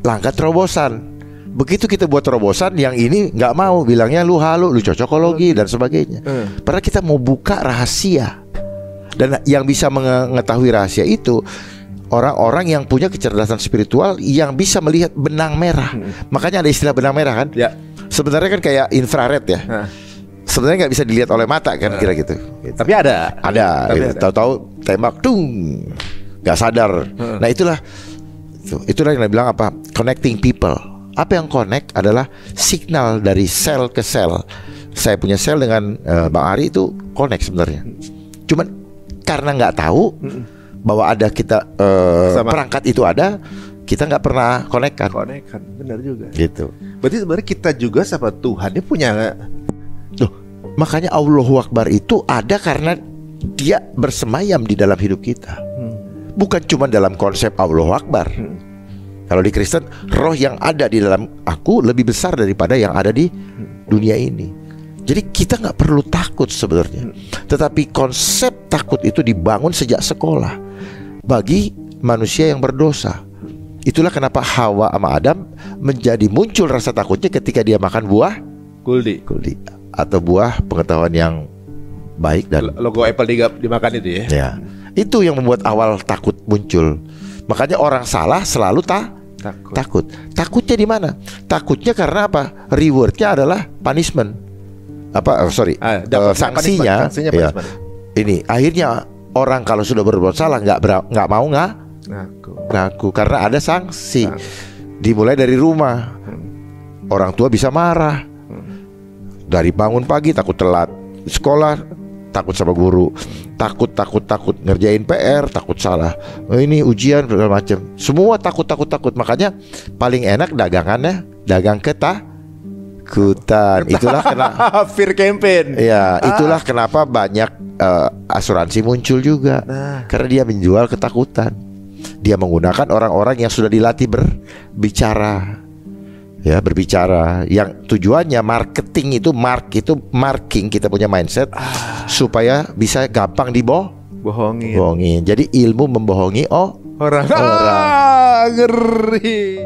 langkah terobosan. Begitu kita buat terobosan, yang ini nggak mau, bilangnya lu halu, lu cocokologi dan sebagainya. Padahal kita mau buka rahasia. Dan yang bisa mengetahui rahasia itu orang-orang yang punya kecerdasan spiritual, yang bisa melihat benang merah. Makanya ada istilah benang merah kan? Ya. Sebenarnya kan kayak infrared ya. Sebenarnya nggak bisa dilihat oleh mata kan, kira gitu. Tapi ada. Tahu-tahu tembak, nggak sadar. Nah itulah yang dia bilang apa? Connecting people. Apa yang connect adalah signal dari sel ke sel. Saya punya sel dengan Bang Ari itu connect sebenarnya. Cuman karena nggak tahu bahwa ada kita perangkat itu ada, kita nggak pernah konekkan, benar juga. Gitu. Berarti sebenarnya kita juga sama Tuhan dia punya. Loh, makanya Allahu Akbar itu ada karena dia bersemayam di dalam hidup kita. Bukan cuma dalam konsep Allahu Akbar. Kalau di Kristen, roh yang ada di dalam aku lebih besar daripada yang ada di dunia ini. Jadi kita nggak perlu takut sebenarnya. Tetapi konsep takut itu dibangun sejak sekolah bagi manusia yang berdosa. Itulah kenapa Hawa sama Adam menjadi muncul rasa takutnya ketika dia makan buah kuldi atau buah pengetahuan yang baik dan logo Apple dimakan itu ya. Ya, itu yang membuat awal takut muncul. Makanya orang salah selalu takut. Takutnya di mana? Takutnya karena apa? Rewardnya adalah punishment. Sanksinya ya, ini akhirnya orang kalau sudah berbuat salah nggak mau ngaku karena ada sanksi. Dimulai dari rumah, orang tua bisa marah, dari bangun pagi takut telat sekolah, takut sama guru, takut ngerjain PR, takut salah, ini ujian segala macam, semua takut. Makanya paling enak dagangannya dagang ketakutan. Itulah kenapa fear campaign. Ya, itulah kenapa banyak asuransi muncul juga. Karena dia menjual ketakutan. Dia menggunakan orang-orang yang sudah dilatih berbicara. Ya, berbicara yang tujuannya marketing itu marking kita punya mindset supaya bisa gampang bohongin. Jadi ilmu membohongi orang. Ngeri.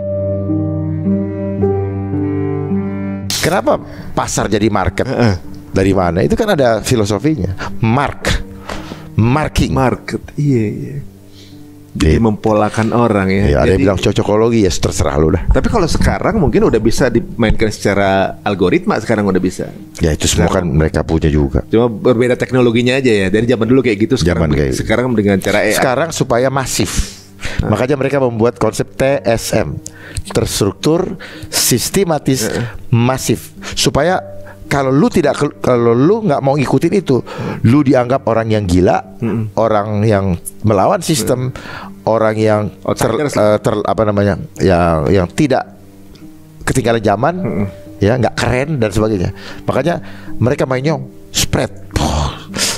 Kenapa pasar jadi market? Dari mana? Itu kan ada filosofinya. Marking. Market. Iya. Jadi mempolakan orang ya. Ada yang bilang cocokologi, ya terserah lu dah. Tapi kalau sekarang mungkin udah bisa dimainkan secara algoritma, sekarang udah bisa. Ya itu semua kan mereka punya juga. Cuma berbeda teknologinya aja ya. Dari zaman dulu kayak gitu, sekarang dengan cara AI. Sekarang supaya masif. Makanya mereka membuat konsep TSM, terstruktur, sistematis, masif, supaya kalau lu nggak mau ngikutin itu, lu dianggap orang yang gila, orang yang melawan sistem, orang yang apa namanya, yang tidak ketinggalan zaman, ya nggak keren dan sebagainya. Makanya mereka mainnya spread.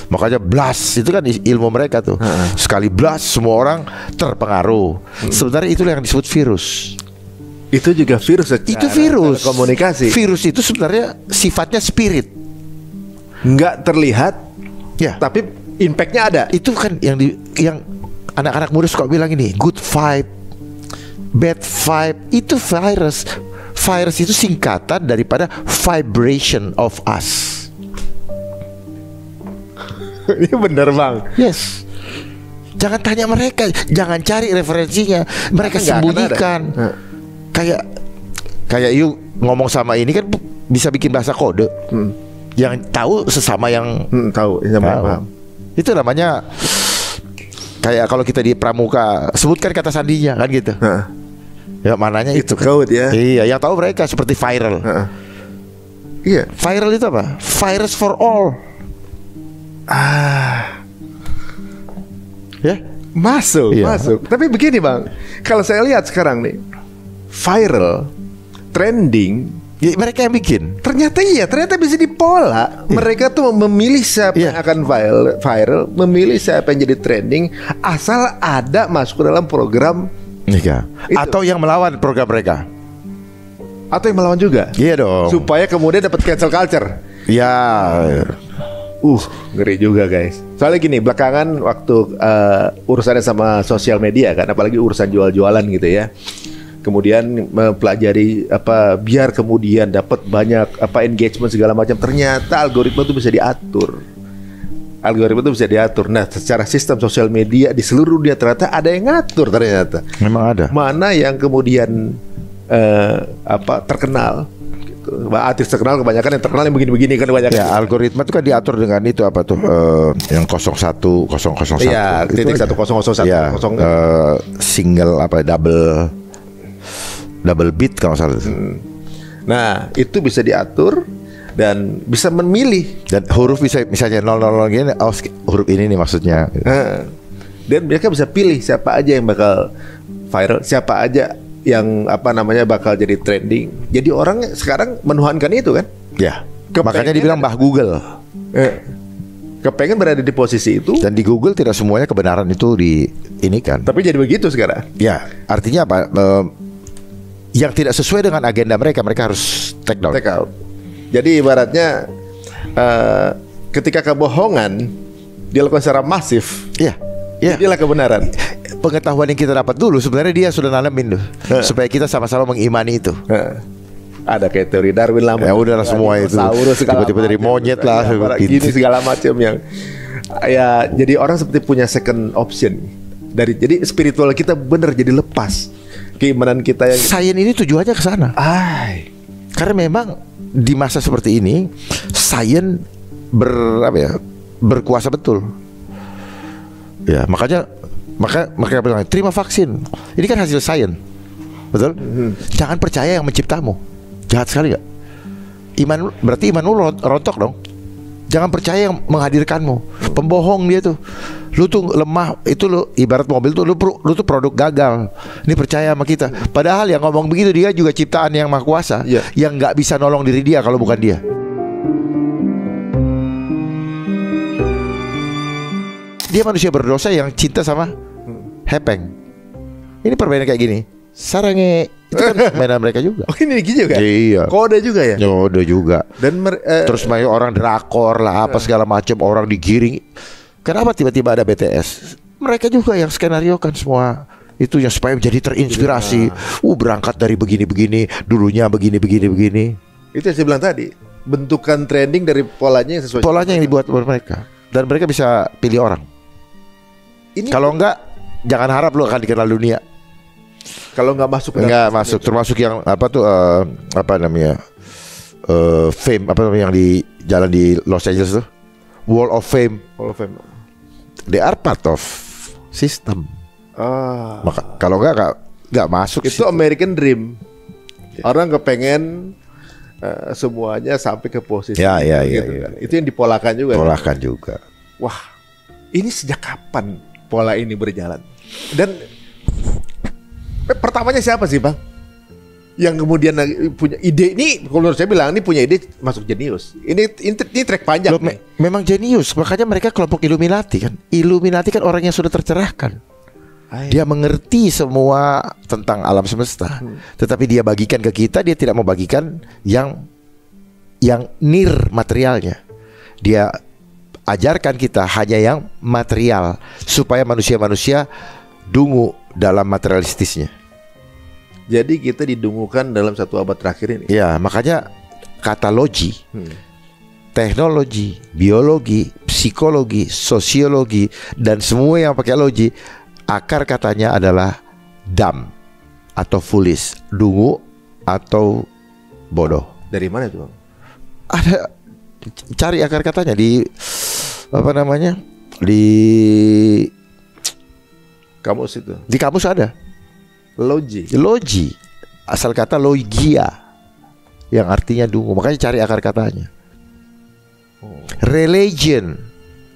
Makanya blast itu kan ilmu mereka tuh. Sekali blast semua orang terpengaruh. Sebenarnya itulah yang disebut virus. Itu juga virus. Itu virus. Komunikasi. Virus itu sebenarnya sifatnya spirit. Nggak terlihat, ya. Tapi impactnya ada. Itu kan yang anak-anak muda suka bilang ini, good vibe, bad vibe. Itu virus. Virus itu singkatan daripada vibration of us. Ini bener bang. Yes. Jangan tanya mereka, jangan cari referensinya. Mereka sembunyikan. Kayak you ngomong sama ini kan bisa bikin bahasa kode. Yang tahu sesama yang tahu. Itu namanya kayak kalau kita di pramuka sebutkan kata sandinya kan gitu. Ya mananya itu code ya. Iya, yang tahu mereka seperti viral. Iya. Viral itu apa? Virus for all. Ya, masuk. Tapi begini bang, kalau saya lihat sekarang nih, viral, trending, ya, mereka yang bikin. Ternyata bisa dipola. Mereka tuh memilih siapa yang akan viral, memilih siapa yang jadi trending, asal ada masuk ke dalam program. Atau yang melawan program mereka. Atau yang melawan juga. Iya dong. Supaya kemudian dapat cancel culture. Ya. Ngeri juga guys. Soalnya gini, belakangan waktu urusannya sama sosial media kan, apalagi urusan jual-jualan gitu ya. Kemudian mempelajari biar kemudian dapat banyak engagement segala macam. Ternyata algoritma itu bisa diatur. Nah, secara sistem sosial media di seluruh dunia ternyata ada yang ngatur ternyata. Memang ada. Mana yang kemudian terkenal. Artis terkenal kebanyakan yang terkenal yang begini-begini kan kebanyakan. Ya, algoritma itu kan diatur dengan itu apa tuh yang 01 001. Iya, titik 1001. Ya, single double beat kalau salah. Nah, itu bisa diatur dan bisa memilih, dan huruf bisa misalnya 00 gini, huruf ini nih maksudnya. Dan mereka bisa pilih siapa aja yang bakal viral, siapa aja yang bakal jadi trending. Jadi orang sekarang menuhankan itu kan? Ya. Makanya dibilang Mbah Google. Kepengen berada di posisi itu. Dan di Google tidak semuanya kebenaran itu kan. Tapi jadi begitu sekarang. Ya, artinya apa? Yang tidak sesuai dengan agenda mereka harus take out. Jadi ibaratnya ketika kebohongan dilakukan secara masif, jadilah kebenaran. Pengetahuan yang kita dapat dulu sebenarnya dia sudah nanamin supaya kita sama-sama mengimani itu. Ada kayak teori Darwin lah. Ya udahlah semua itu. Tiba-tiba dari monyet lah gini segala macam yang jadi orang seperti punya second option. Jadi spiritual kita benar jadi lepas. Keimanan kita yang sains ini tujuannya ke sana. Karena memang di masa seperti ini sains berkuasa betul. Ya, makanya bilang terima vaksin. Ini kan hasil sains. Betul? Jangan percaya yang menciptamu. Jahat sekali gak? Berarti iman lu rontok dong. Jangan percaya yang menghadirkanmu. Pembohong dia tuh. Lu tuh lemah. Itu lu ibarat mobil tuh lu tuh produk gagal. Ini percaya sama kita. Padahal yang ngomong begitu dia juga ciptaan yang maha kuasa, yang gak bisa nolong diri dia kalau bukan dia. Dia manusia berdosa yang cinta sama hepeng. Ini permainan kayak gini. Sarange itu kan mainan mereka juga. Oh, ini gitu kan? Iya. Kode juga ya? Kode juga. Dan terus main orang drakor lah, apa segala macam, orang digiring. Kenapa tiba-tiba ada BTS? Mereka juga yang skenario kan semua itu yang supaya menjadi terinspirasi. Berangkat dari begini-begini, dulunya begini. Itu yang saya bilang tadi. Bentukan trending dari polanya yang sesuai. Polanya yang dibuat oleh mereka. Dan mereka bisa pilih orang. Kalau enggak, jangan harap lu akan dikenal dunia. Kalau nggak masuk, termasuk yang fame yang di jalan di Los Angeles tuh, Wall of Fame. They are part of system. Maka kalau nggak masuk. Itu American Dream. Orang kepengen semuanya sampai ke posisi ya. kan. Itu yang dipolakan juga. Polakan juga. Wah, ini sejak kapan pola ini berjalan? Dan pertamanya siapa sih, Bang? Yang kemudian punya ide ini, kalau menurut saya bilang ini punya ide masuk jenius. Ini trek panjang. Memang jenius, makanya mereka kelompok Illuminati kan. Illuminati kan orang yang sudah tercerahkan. Dia mengerti semua tentang alam semesta. Tetapi dia bagikan ke kita, dia tidak mau bagikan yang nir materialnya. Dia ajarkan kita hanya yang material supaya manusia-manusia dungu dalam materialistisnya. Jadi kita didungukan dalam 1 abad terakhir ini. Ya, makanya kata logi, teknologi, biologi, psikologi, sosiologi, dan semua yang pakai logi, akar katanya adalah dumb atau foolish, dungu atau bodoh. Dari mana itu, Bang? Ada, cari akar katanya di apa namanya, di kamus itu. Di kamus ada. Logi, asal kata logia, yang artinya dungu. Makanya cari akar katanya. Religion,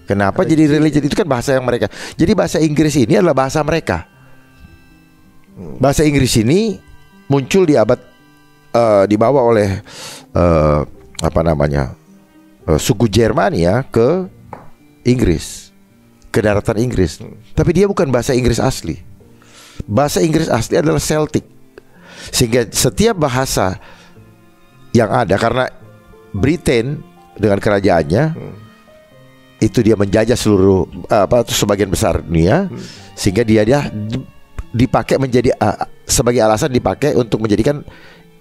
kenapa jadi religion? Itu kan bahasa yang mereka. Jadi bahasa Inggris ini adalah bahasa mereka. Bahasa Inggris ini muncul di abad dibawa oleh apa namanya, suku Jermania ke Inggris, ke daratan Inggris. Tapi dia bukan bahasa Inggris asli. Bahasa Inggris asli adalah Celtic. Sehingga setiap bahasa yang ada, karena Britain dengan kerajaannya itu dia menjajah seluruh sebagian besar dunia, sehingga dia dipakai menjadi sebagai alasan dipakai untuk menjadikan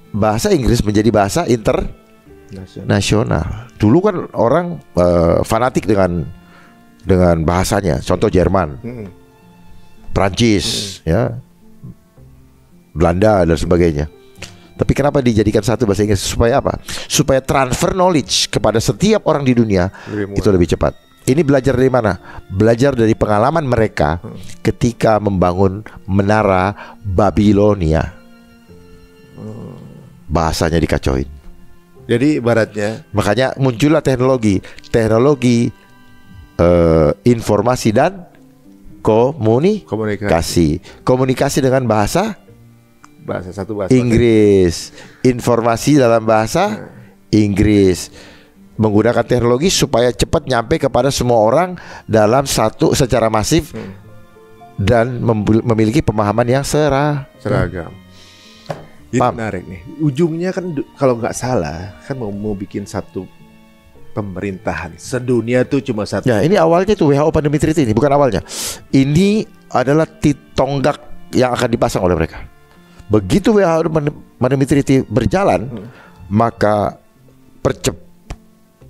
bahasa Inggris menjadi bahasa internasional. Dulu kan orang fanatik dengan bahasanya. Contoh Jerman, Prancis, ya, Belanda dan sebagainya. Tapi kenapa dijadikan satu bahasa Inggris? Supaya apa? Supaya transfer knowledge kepada setiap orang di dunia itu lebih cepat. Ini belajar dari mana? Belajar dari pengalaman mereka ketika membangun menara Babilonia. Bahasanya dikacauin. Jadi ibaratnya, makanya muncullah teknologi informasi dan komunikasi dengan bahasa Inggris, informasi dalam bahasa Inggris, menggunakan teknologi supaya cepat nyampe kepada semua orang dalam secara masif dan memiliki pemahaman yang seragam. Ini menarik nih. Ujungnya kan kalau nggak salah kan mau bikin satu pemerintahan sedunia tuh cuma satu. Ya, ini awalnya tuh WHO Pandemic Treaty ini, bukan awalnya. Ini adalah tonggak yang akan dipasang oleh mereka. Begitu WHO Pandemic Treaty berjalan, maka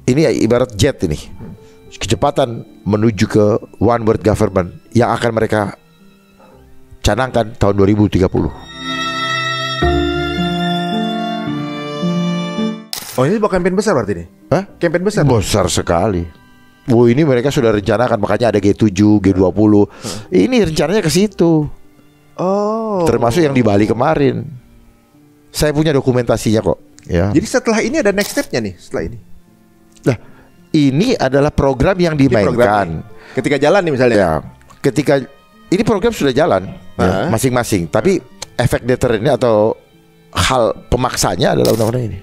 ini ibarat jet ini. Kecepatan menuju ke one world government yang akan mereka canangkan tahun 2030. Oh, ini bukan campaign besar berarti nih? Hah? Campaign besar? Besar sekali. Ini mereka sudah rencanakan, makanya ada G7, G20. Ini rencananya ke situ. Oh. Termasuk yang di Bali kemarin. Saya punya dokumentasinya kok. Ya. Jadi setelah ini ada next step-nya nih setelah ini? Nah, ini adalah program yang dimainkan. Ketika jalan nih misalnya. Ya, ketika ini program sudah jalan masing-masing. Tapi efek deterennya atau hal pemaksanya adalah undang-undang ini.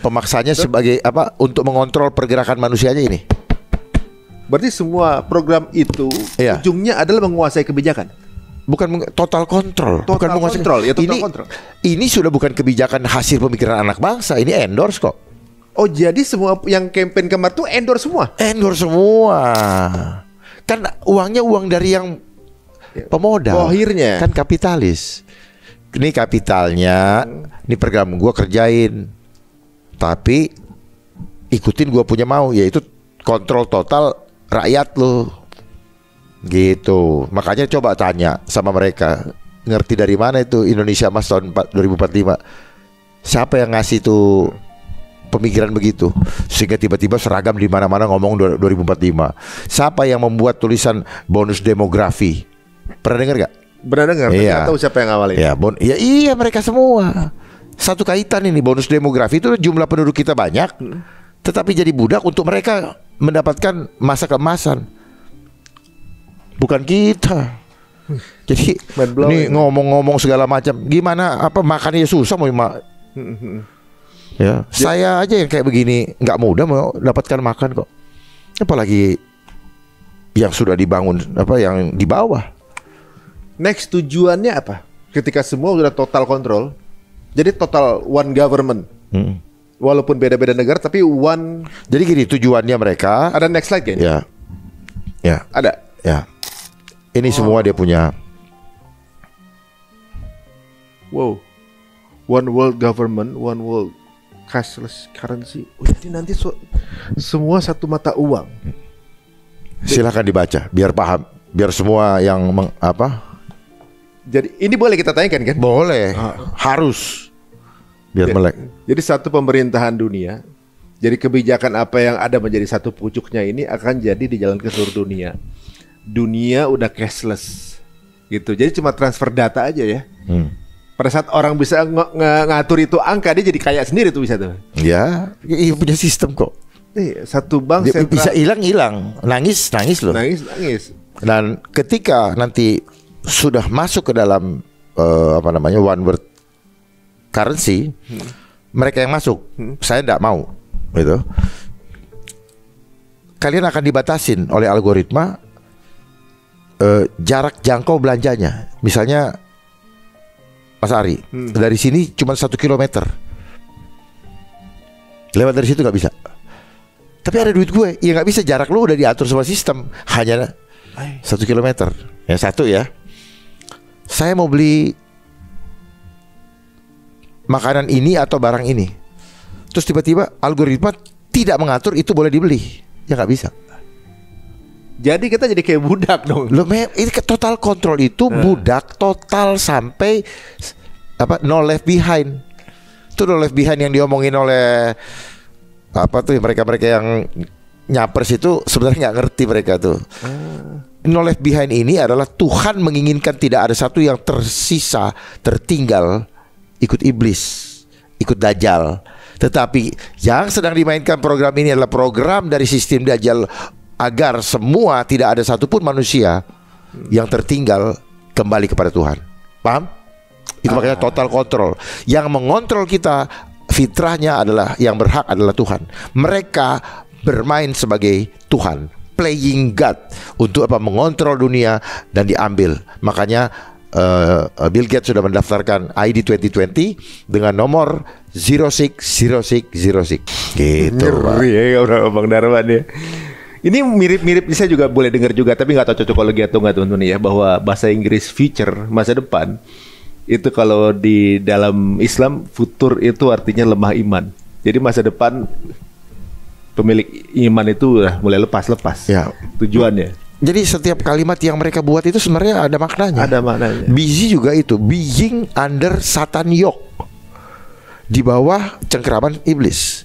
Pemaksanya sebagai apa? Untuk mengontrol pergerakan manusianya ini. Berarti semua program itu ujungnya adalah menguasai kebijakan. Bukan total kontrol. Bukan menguasai kontrol. Ya, kontrol. Ini sudah bukan kebijakan hasil pemikiran anak bangsa. Ini endorse kok. Oh, jadi semua yang campaign kemarin tuh endorse semua? Endorse semua. Kan uangnya uang dari yang pemodal. Akhirnya kan kapitalis. Ini kapitalnya. Ini program gua kerjain. Tapi ikutin gue punya mau, yaitu kontrol total rakyat lo. Gitu. Makanya coba tanya sama mereka, ngerti dari mana itu Indonesia Mas tahun 2045? Siapa yang ngasih tuh pemikiran begitu sehingga tiba-tiba seragam di mana-mana ngomong 2045? Siapa yang membuat tulisan bonus demografi? Pernah dengar gak? Pernah dengar, tapi nggak tahu siapa yang awalin. Iya mereka semua. satu kaitan ini bonus demografi itu jumlah penduduk kita banyak, tetapi jadi budak untuk mereka mendapatkan masa keemasan. Bukan kita. Jadi ini ngomong-ngomong segala macam, gimana apa makannya susah mau ya. Saya aja yang kayak begini nggak mudah mau dapatkan makan kok. Apalagi yang sudah dibangun apa yang di bawah. Next tujuannya apa? Ketika semua sudah total kontrol, jadi total one government. Walaupun beda-beda negara tapi one. Jadi gini tujuannya mereka. Ada next slide kan? Ya. Ya. Ada. Ya. Ini semua dia punya. Wow. One world government, one world cashless currency. Jadi nanti semua satu mata uang. Silakan dibaca biar paham, biar semua yang Jadi ini boleh kita tanyakan kan? Boleh. Harus. Biar melek. Jadi satu pemerintahan dunia. Jadi kebijakan apa yang ada menjadi satu pucuknya ini akan jadi di jalan ke seluruh dunia. Dunia udah cashless gitu. Jadi cuma transfer data aja ya. Pada saat orang bisa ngatur itu angka, dia jadi kaya sendiri tuh bisa tuh. Ya, punya sistem kok. Satu bank dia bisa hilang, nangis loh. Nangis. Dan ketika nanti sudah masuk ke dalam one world currency, mereka yang masuk, saya tidak mau, gitu. Kalian akan dibatasin oleh algoritma jarak jangkau belanjanya. Misalnya Mas Ari, dari sini cuma 1 kilometer. Lewat dari situ nggak bisa. Tapi ada duit gue, ya nggak bisa, jarak lu udah diatur sama sistem. Hanya 1 kilometer. Yang satu ya, saya mau beli makanan ini atau barang ini, terus tiba-tiba algoritma tidak mengatur itu boleh dibeli, ya nggak bisa. Jadi kita jadi kayak budak dong. Ini total kontrol itu budak total sampai no left behind. Itu no left behind yang diomongin oleh mereka yang nyapers itu sebenarnya nggak ngerti mereka tuh. No left behind ini adalah Tuhan menginginkan tidak ada satu yang tersisa tertinggal ikut iblis, ikut dajjal. Tetapi yang sedang dimainkan program ini adalah program dari sistem dajjal agar semua tidak ada satupun manusia yang tertinggal kembali kepada Tuhan. Paham? Itu makanya total kontrol. Yang mengontrol kita fitrahnya adalah yang berhak adalah Tuhan. Mereka bermain sebagai Tuhan, playing God untuk mengontrol dunia dan diambil. Makanya Bill Gates sudah mendaftarkan ID 2020 dengan nomor 060606. Gitu. Ngeri ya Bang Darman ya. Ini mirip-mirip, saya juga boleh dengar juga, tapi nggak tahu cocokologi atau nggak teman-teman ya, bahwa bahasa Inggris future, masa depan, itu kalau di dalam Islam futur itu artinya lemah iman. Jadi masa depan pemilik iman itu udah mulai lepas ya, tujuannya. Jadi setiap kalimat yang mereka buat itu sebenarnya ada maknanya. Ada maknanya. Busy juga itu, being under Satan yoke, di bawah cengkeraman iblis.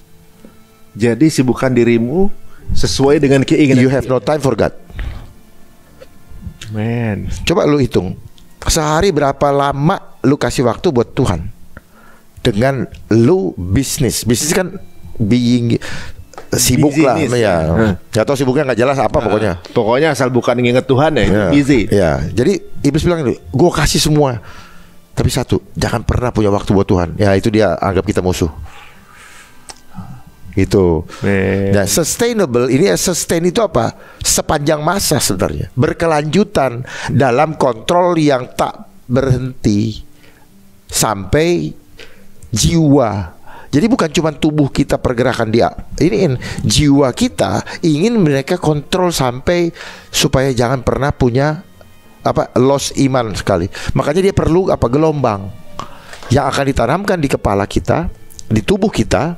Jadi sibukkan dirimu sesuai dengan keinginan. You have no time for God. Man. Coba lu hitung, sehari berapa lama lu kasih waktu buat Tuhan? Dengan lu bisnis kan being sibuk lah ya. Gak tau sibuknya nggak jelas apa pokoknya. Pokoknya asal bukan nginget Tuhan ya, busy. Ya, jadi iblis bilang ini, gue kasih semua, tapi satu, jangan pernah punya waktu buat Tuhan. Ya itu dia anggap kita musuh. Gitu. Nah, sustainable ini, sustain itu apa? Sepanjang masa sebenarnya, berkelanjutan dalam kontrol yang tak berhenti sampai jiwa. Jadi bukan cuma tubuh kita pergerakan dia, ini jiwa kita ingin mereka kontrol sampai supaya jangan pernah punya loss iman sekali. Makanya dia perlu gelombang yang akan ditanamkan di kepala kita, di tubuh kita,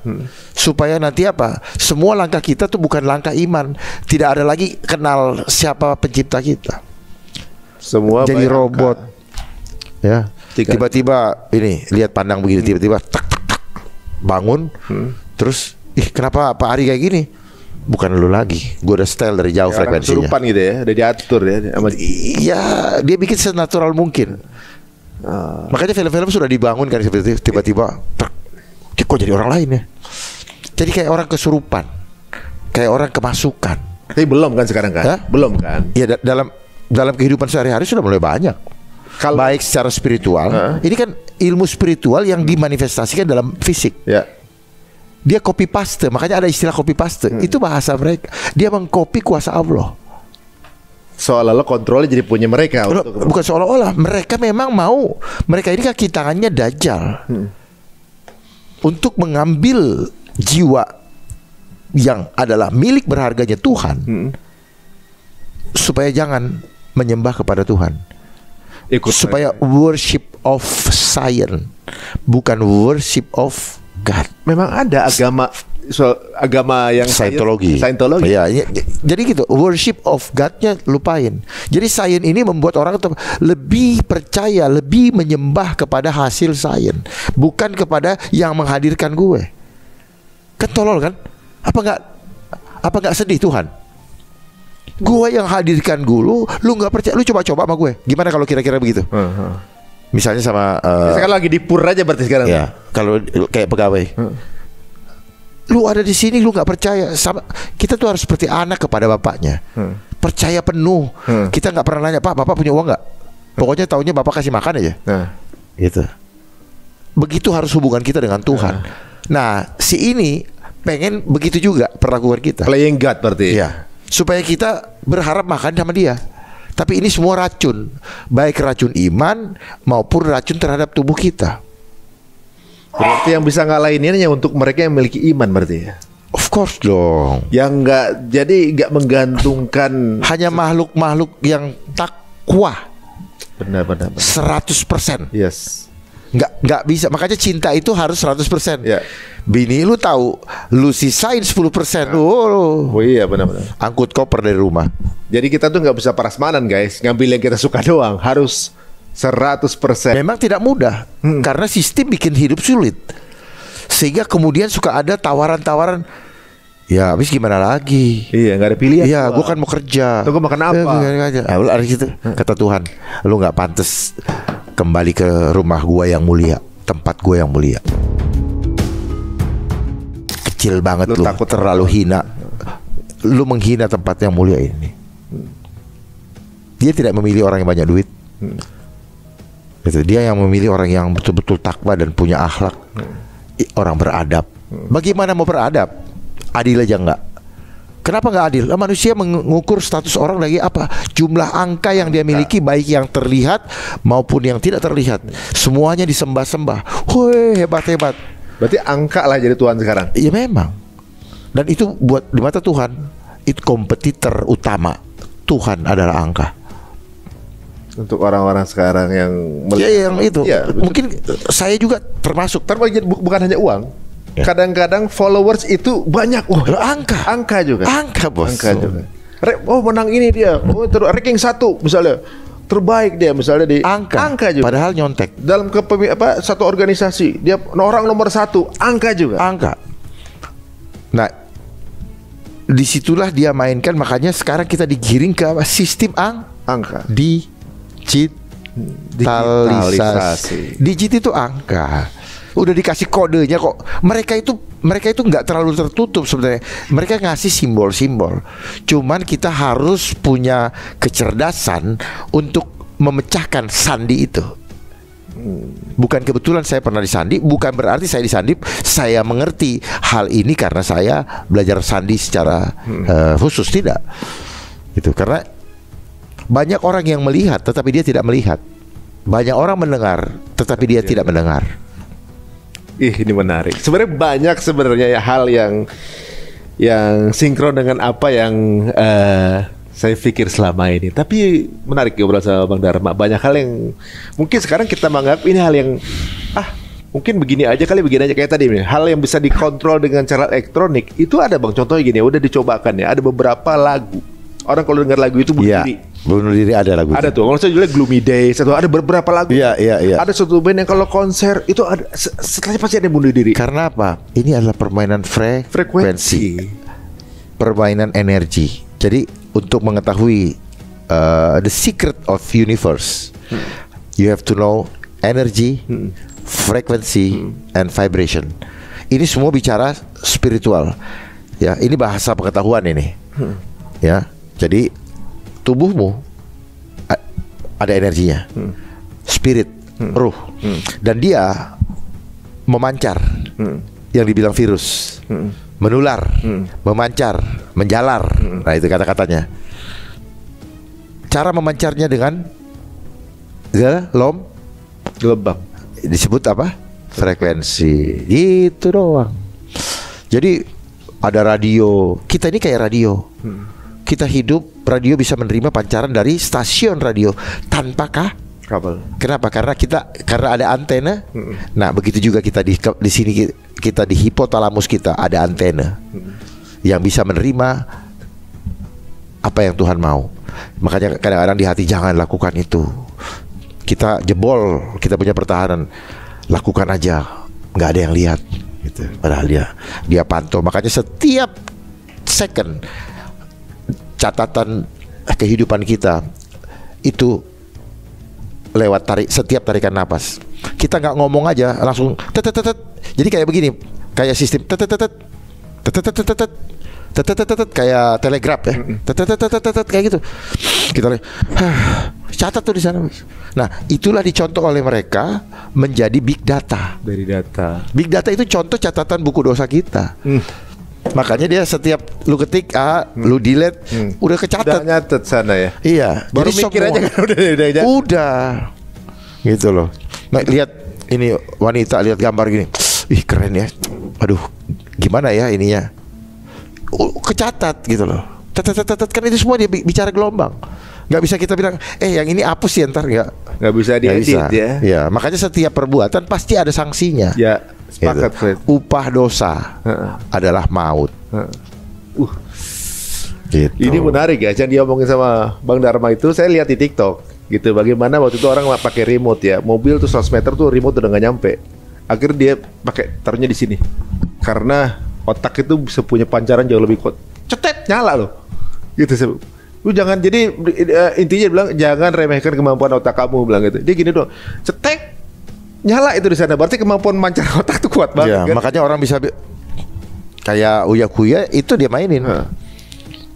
supaya nanti semua langkah kita tuh bukan langkah iman. Tidak ada lagi kenal siapa pencipta kita. Semua jadi robot. Ya. Tiba-tiba ini lihat pandang begini, tiba-tiba tak bangun, terus kenapa Pak Ari kayak gini? Bukan lu lagi, gue udah style dari jauh frekuensinya. Kesurupan gitu ya, udah diatur ya. Iya, dia bikin senatural mungkin. Makanya film-film sudah dibangun kan seperti tiba-tiba dia kok jadi orang lain ya. Jadi kayak orang kesurupan, kayak orang kemasukan. Tapi belum kan sekarang kan? Belum kan? Ya dalam kehidupan sehari-hari sudah mulai banyak. Baik secara spiritual, ini kan ilmu spiritual yang dimanifestasikan dalam fisik. Ya. Dia copy paste, makanya ada istilah copy paste. Itu bahasa mereka. Dia mengcopy kuasa Allah. Seolah-olah kontrolnya jadi punya mereka. Bukan seolah-olah, mereka memang mau. Mereka ini kaki tangannya Dajjal untuk mengambil jiwa yang adalah milik berharganya Tuhan, supaya jangan menyembah kepada Tuhan. Supaya worship of science, bukan worship of God. Memang ada agama yang Scientology. Ya, jadi gitu, worship of God-nya lupain. Jadi sains ini membuat orang lebih percaya, lebih menyembah kepada hasil sains, bukan kepada yang menghadirkan gue. Kan tolol kan? Apa nggak sedih Tuhan? Gue yang hadirkan lu nggak percaya, lu coba-coba sama gue. Gimana kalau kira-kira begitu? Misalnya sama sekarang lagi di pur aja berarti sekarang. Ya, kalau kayak pegawai. Lu ada di sini, lu nggak percaya sama kita tuh harus seperti anak kepada bapaknya. Percaya penuh. Kita nggak pernah nanya, Pak, bapak punya uang nggak? Pokoknya taunya bapak kasih makan aja. Gitu. Begitu harus hubungan kita dengan Tuhan. Nah, si ini pengen begitu juga perlakuan kita. Playing God berarti. Ya. Supaya kita berharap makan sama dia. Tapi ini semua racun, baik racun iman maupun racun terhadap tubuh kita. Berarti yang bisa ngalahinnya hanya untuk mereka yang memiliki iman berarti ya? Of course dong. Yang nggak menggantungkan, hanya makhluk-makhluk yang takwa. Benar. 100%. Yes. Nggak bisa. Makanya cinta itu harus 100%. Ya. Bini lu tahu, lu sisain 10%. Oh iya, benar. Angkut koper dari rumah. Jadi kita tuh nggak bisa prasmanan guys, ngambil yang kita suka doang. Harus 100%. Memang tidak mudah, karena sistem bikin hidup sulit. Sehingga kemudian suka ada tawaran-tawaran. Ya habis gimana lagi? Iya, nggak ada pilihan. Iya, gue kan mau kerja. Tuh gue makan apa? Ada gitu. Kata Tuhan, lu nggak pantas kembali ke rumah gua yang mulia, tempat gua yang mulia. Kecil banget lu takut terlalu hina. Lu menghina tempat yang mulia ini. Dia tidak memilih orang yang banyak duit. Gitu. Dia yang memilih orang yang betul-betul takwa dan punya akhlak. Orang beradab. Bagaimana mau beradab? Adil aja enggak. Kenapa nggak adil? Manusia mengukur status orang dari apa? Jumlah angka yang dia miliki, baik yang terlihat maupun yang tidak terlihat. Semuanya disembah-sembah. Woi, hebat-hebat. Berarti angka lah jadi Tuhan sekarang. Iya memang. Dan itu buat di mata Tuhan, itu kompetitor utama. Tuhan adalah angka. Untuk orang-orang sekarang yang yang itu. Ya, mungkin saya juga termasuk. Bukan hanya uang. Ya. Kadang-kadang followers itu banyak. Angka juga. Angka bos. Angka juga. Menang ini dia. Ranking 1 misalnya. Terbaik dia misalnya di angka juga. Padahal nyontek. Dalam satu organisasi dia orang nomor 1, angka juga. Angka. Nah, disitulah dia mainkan. Makanya sekarang kita digiring ke sistem angka. Digitalisasi. Digit itu angka. Udah dikasih kodenya kok. Mereka itu nggak terlalu tertutup sebenarnya. Mereka ngasih simbol-simbol. Cuman kita harus punya kecerdasan untuk memecahkan sandi itu. Bukan kebetulan saya pernah disandi, bukan berarti saya disandi. Saya mengerti hal ini karena saya belajar sandi secara khusus, tidak. Itu karena banyak orang yang melihat tetapi dia tidak melihat. Banyak orang mendengar tetapi dia tidak mendengar. Ini menarik. Sebenarnya banyak ya hal yang sinkron dengan apa yang saya pikir selama ini. Tapi menarik ngobrol sama Bang Dharma. Banyak hal yang mungkin sekarang kita menganggap ini hal yang mungkin begini aja kayak tadi nih. Hal yang bisa dikontrol dengan cara elektronik itu ada Bang. Contohnya gini, udah dicobakan ya. Ada beberapa lagu. Orang kalau dengar lagu itu bunuh diri. Bunuh diri ada lagu. Ada tuh. Kalau saya juga Gloomy Days atau ada beberapa lagu. Iya. Ada satu band yang kalau konser itu ada setelahnya pasti ada yang bunuh diri. Karena apa? Ini adalah permainan frekuensi. Permainan energi. Jadi untuk mengetahui the secret of universe, you have to know energy, frequency, and vibration. Ini semua bicara spiritual. Ya, ini bahasa pengetahuan ini. Ya, jadi tubuhmu ada energinya, spirit, ruh, dan dia memancar. Yang dibilang virus, menular, memancar, menjalar. Nah, itu kata-katanya. Cara memancarnya dengan gelombang. Disebut apa? Frekuensi. Itu doang. Jadi ada radio. Kita ini kayak radio. Kita hidup, radio bisa menerima pancaran dari stasiun radio tanpa kabel. Kenapa? Karena ada antena. Nah, begitu juga kita di sini, kita di hipotalamus kita ada antena yang bisa menerima apa yang Tuhan mau. Makanya kadang-kadang di hati, jangan lakukan itu. Kita jebol, kita punya pertahanan. Lakukan aja, nggak ada yang lihat. Gitu. Padahal dia pantau. Makanya setiap second catatan kehidupan kita itu lewat setiap tarikan napas. Kita nggak ngomong aja, langsung tetetetet. Jadi kayak begini, kayak sistem tetetetet, tetetetet, tetetetet, kayak telegraf ya, tetetetet kayak gitu. Kita catat tuh di sana. Nah, itulah dicontoh oleh mereka menjadi big data. Dari data. Big data itu contoh catatan buku dosa kita. Makanya dia setiap lu ketik lu delete, udah kecatat. Udah nyatet sana ya. Iya. Baru jadi mikir aja kan udah. Gitu loh. Nah, lihat ini wanita, lihat gambar gini. Ih, keren ya. Aduh, gimana ya ininya? Kecatat gitu loh. Tetetetet, kan itu semua dia bicara gelombang. Nggak bisa kita bilang, yang ini hapus ya ntar, nggak bisa diedit ya. Ya, makanya setiap perbuatan pasti ada sanksinya. Ya, sepakat. Gitu. Upah dosa adalah maut. Gitu. Ini menarik ya, yang dia omongin sama Bang Dharma itu, saya lihat di TikTok gitu. Bagaimana waktu itu orang pakai remote ya, mobil tuh 100 meter tuh remote udah nggak nyampe. Akhirnya dia pakai taruhnya di sini, karena otak itu bisa punya pancaran jauh lebih kuat. Cetet, nyala loh. Gitu. Lu jangan, jadi intinya bilang jangan remehkan kemampuan otak kamu, bilang gitu. Dia gini doang, cetek, nyala itu di sana. Berarti kemampuan mancar otak tuh kuat banget. Ya, kan? Makanya orang bisa kayak Uya Kuya itu dia mainin.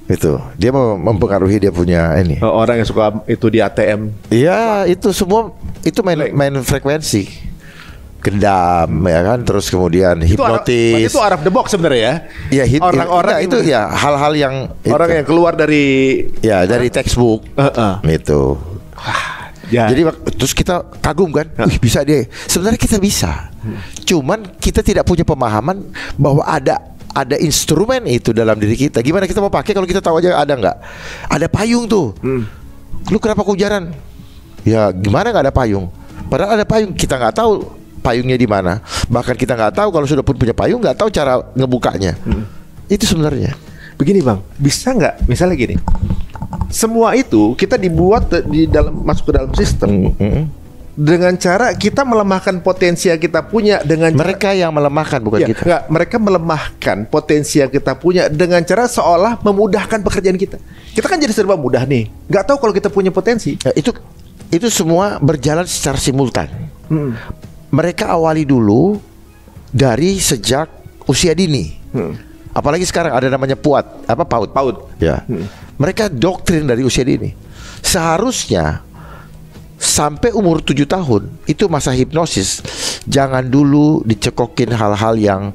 Itu dia mempengaruhi dia punya ini. Orang yang suka itu di ATM. Iya, itu semua itu main frekuensi. Gendam ya kan, terus kemudian hipnotis. Itu out of the box sebenarnya ya. Iya, orang itu ya hal-hal yang orang yang keluar dari dari textbook. Itu. Ya. Jadi terus kita kagum kan, bisa dia. Sebenarnya kita bisa. Cuman kita tidak punya pemahaman bahwa ada instrumen itu dalam diri kita. Gimana kita mau pakai kalau kita tahu aja ada nggak? Ada payung tuh. Lu kenapa kehujanan? Ya gimana nggak ada payung? Padahal ada payung, kita nggak tahu payungnya di mana. Bahkan kita nggak tahu kalau sudah pun punya payung, nggak tahu cara ngebukanya. Itu sebenarnya. Begini Bang, bisa nggak? Misalnya gini, semua itu kita dibuat masuk ke dalam sistem dengan cara kita melemahkan potensi yang kita punya dengan mereka yang melemahkan bukan kita. Enggak, mereka melemahkan potensi yang kita punya dengan cara seolah memudahkan pekerjaan kita. Kita kan jadi serba mudah nih. Nggak tahu kalau kita punya potensi. Ya, itu semua berjalan secara simultan. Mereka awali dulu dari sejak usia dini. Apalagi sekarang ada namanya PAUD. Ya. Mereka doktrin dari usia dini. Seharusnya sampai umur 7 tahun itu masa hipnosis. Jangan dulu dicekokin hal-hal yang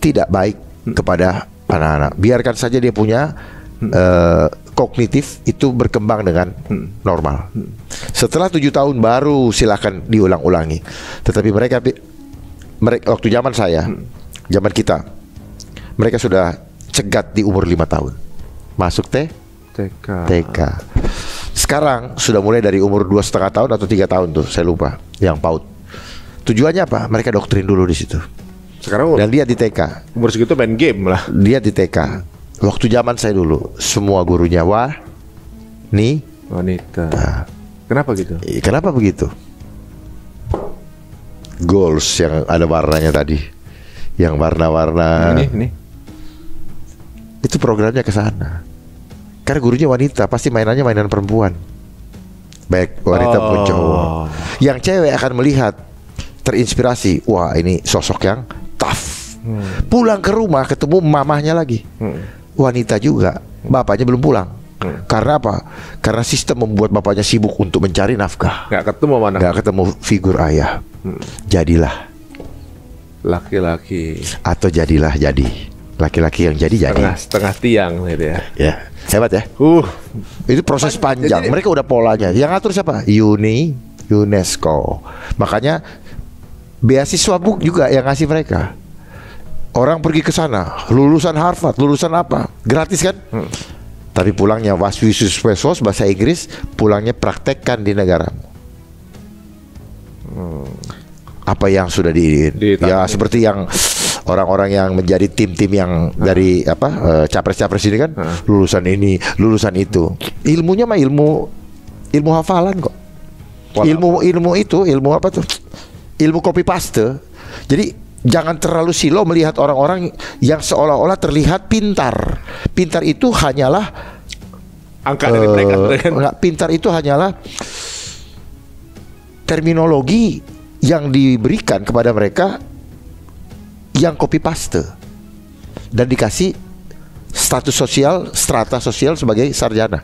tidak baik kepada anak-anak. Biarkan saja dia punya kognitif itu berkembang dengan normal. Setelah 7 tahun baru silakan diulang-ulangi. Tetapi mereka waktu zaman saya, zaman kita, mereka sudah cegat di umur 5 tahun. Masuk TK. Sekarang sudah mulai dari umur 2,5 tahun atau 3 tahun tuh, saya lupa, yang PAUD. Tujuannya apa? Mereka doktrin dulu di situ. Sekarang dan dia di TK. Umur segitu main game lah. Dia di TK. Waktu zaman saya dulu, semua gurunya wanita. Nah, kenapa gitu? Kenapa begitu? Goals yang ada warnanya tadi, yang warna-warna. Ini. Itu programnya ke sana. Karena gurunya wanita, pasti mainannya mainan perempuan. baik wanita pun cowok. Yang cewek akan melihat, terinspirasi, wah ini sosok yang tough. Pulang ke rumah ketemu mamahnya lagi, wanita juga, bapaknya belum pulang. Karena apa? Karena sistem membuat bapaknya sibuk untuk mencari nafkah. Nggak ketemu mana? Nggak ketemu figur ayah. Jadilah laki-laki, atau jadilah jadi laki-laki yang jadi. Setengah tiang gitu ya. Ya, hebat ya. Itu proses panjang. Mereka udah polanya. Yang ngatur siapa? UNESCO. Makanya beasiswa book juga yang ngasih mereka. Orang pergi ke sana, lulusan Harvard, lulusan apa? Gratis kan? Tapi pulangnya waswisus bahasa Inggris, pulangnya praktekkan di negaramu. Apa yang sudah ya seperti yang orang-orang yang menjadi tim-tim yang dari capres-capres ini kan, lulusan ini, lulusan itu. Ilmunya mah ilmu hafalan kok. Ilmu itu ilmu apa tuh? Ilmu copy paste. Jadi jangan terlalu silo melihat orang-orang yang seolah-olah terlihat pintar. Pintar itu hanyalah angka dari mereka. Pintar itu hanyalah terminologi yang diberikan kepada mereka yang copy paste dan dikasih status sosial, strata sosial sebagai sarjana,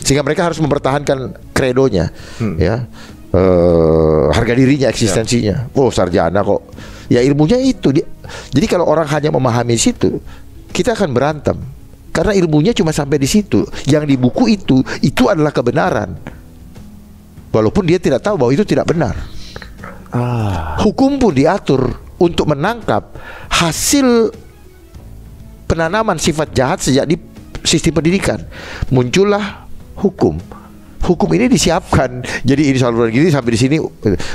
sehingga mereka harus mempertahankan kredonya, ya, harga dirinya, eksistensinya. Oh, sarjana kok, ya ilmunya itu. Jadi kalau orang hanya memahami situ, kita akan berantem karena ilmunya cuma sampai di situ. Yang di buku itu adalah kebenaran, walaupun dia tidak tahu bahwa itu tidak benar. Hukum pun diatur untuk menangkap hasil penanaman sifat jahat sejak di sistem pendidikan. Muncullah hukum. Hukum ini disiapkan. Jadi ini saluran gini sampai di sini.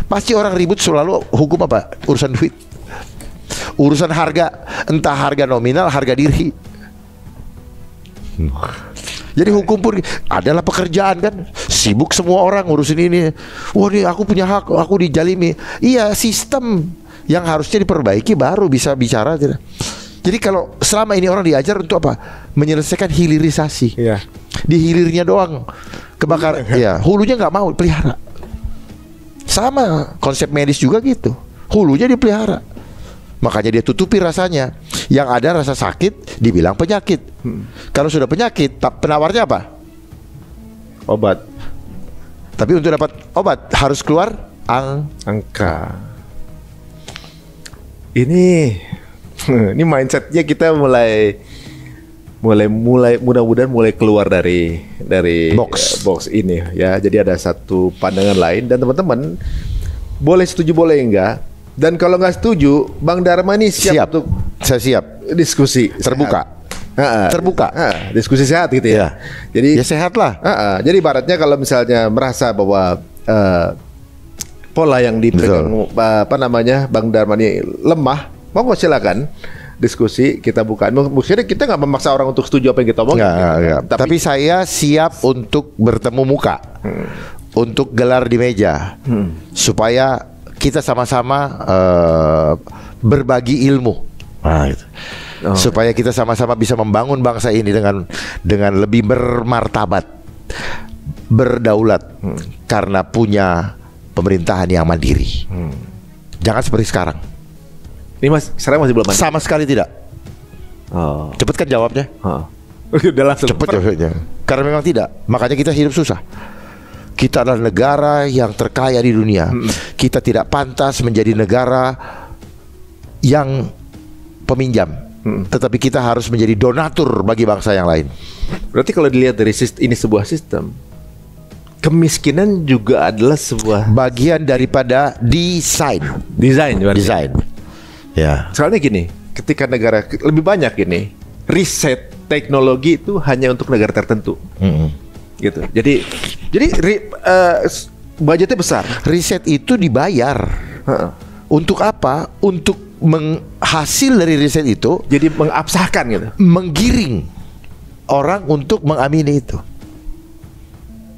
Pasti orang ribut selalu hukum apa? Urusan duit. Urusan harga, entah harga nominal, harga diri. Jadi hukum pun adalah pekerjaan kan. Sibuk semua orang ngurusin ini. Wah, nih aku punya hak, aku dijalimi. Iya, sistem yang harusnya diperbaiki baru bisa bicara. Jadi kalau selama ini orang diajar untuk apa? Menyelesaikan hilirisasi. Iya. Di hilirnya doang kebakar. Ya, hulunya nggak mau pelihara. Sama konsep medis juga gitu. Hulunya dipelihara. Makanya dia tutupi rasanya. Yang ada rasa sakit dibilang penyakit. Kalau sudah penyakit, penawarnya apa? Obat. Tapi untuk dapat obat harus keluar angka. Ini mindsetnya kita mulai mudah-mudahan mulai keluar dari box ini ya. Jadi ada satu pandangan lain dan teman-teman boleh setuju boleh enggak. Dan kalau nggak setuju, Bang Dharma ini siap untuk saya siap diskusi terbuka. Terbuka, diskusi sehat gitu ya. Jadi ya sehat lah. Jadi ibaratnya kalau misalnya merasa bahwa pola yang dipegang Bang Dharma ini lemah, monggo silakan diskusi, kita buka. Maksudnya kita nggak memaksa orang untuk setuju apa yang kita omongin. Tapi saya siap untuk bertemu muka, untuk gelar di meja, supaya kita sama-sama berbagi ilmu, gitu. Supaya kita sama-sama bisa membangun bangsa ini dengan lebih bermartabat, berdaulat, karena punya pemerintahan yang mandiri. Jangan seperti sekarang. Ini sekarang masih belum mandiri? Sama sekali tidak. Cepet kan jawabnya? Udah langsung. Cepet jawabnya. Karena memang tidak. Makanya kita hidup susah. Kita adalah negara yang terkaya di dunia. Kita tidak pantas menjadi negara yang peminjam, tetapi kita harus menjadi donatur bagi bangsa yang lain. Berarti kalau dilihat dari ini sebuah sistem, kemiskinan juga adalah sebuah bagian daripada desain. Ya. Soalnya gini, ketika negara lebih banyak ini riset teknologi itu hanya untuk negara tertentu. Gitu. Jadi budgetnya besar. Riset itu dibayar. Untuk apa? Untuk hasil dari riset itu jadi mengabsahkan gitu. Menggiring orang untuk mengamini itu.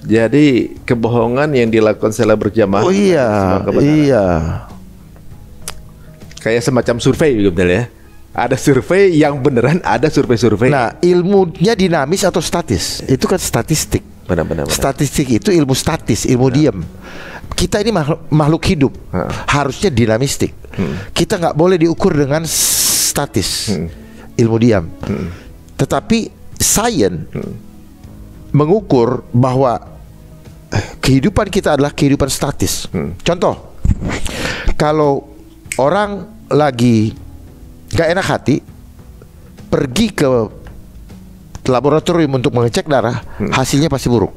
Jadi kebohongan yang dilakukan secara berjamaah. Oh iya. Kayak semacam survei gitu ya. Ada survei yang beneran, ada survei-survei. Nah, ilmunya dinamis atau statis? Itu kan statistik. Benar. Statistik itu ilmu statis, ilmu diam. Kita ini makhluk hidup, harusnya dinamistik. Kita nggak boleh diukur dengan statis, ilmu diam. Tetapi sains mengukur bahwa kehidupan kita adalah kehidupan statis. Contoh, kalau orang lagi gak enak hati, pergi ke laboratorium untuk mengecek darah, hasilnya pasti buruk.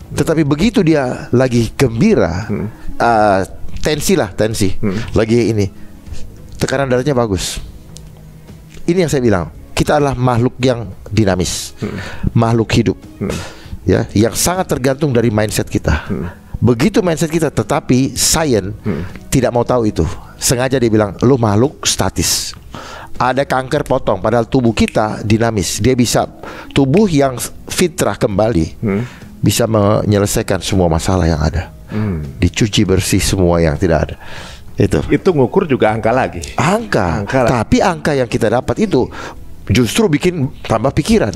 Tetapi begitu dia lagi gembira, tensi, lagi ini, tekanan darahnya bagus. Ini yang saya bilang, kita adalah makhluk yang dinamis, makhluk hidup, ya, yang sangat tergantung dari mindset kita. Begitu mindset kita, tetapi sains tidak mau tahu itu. Sengaja dia bilang, lu makhluk statis. Ada kanker potong, padahal tubuh kita dinamis. Dia bisa, tubuh yang fitrah kembali, bisa menyelesaikan semua masalah yang ada. Dicuci bersih semua yang tidak ada. Itu ngukur juga angka lagi. Angka. Tapi angka yang kita dapat itu justru bikin tambah pikiran.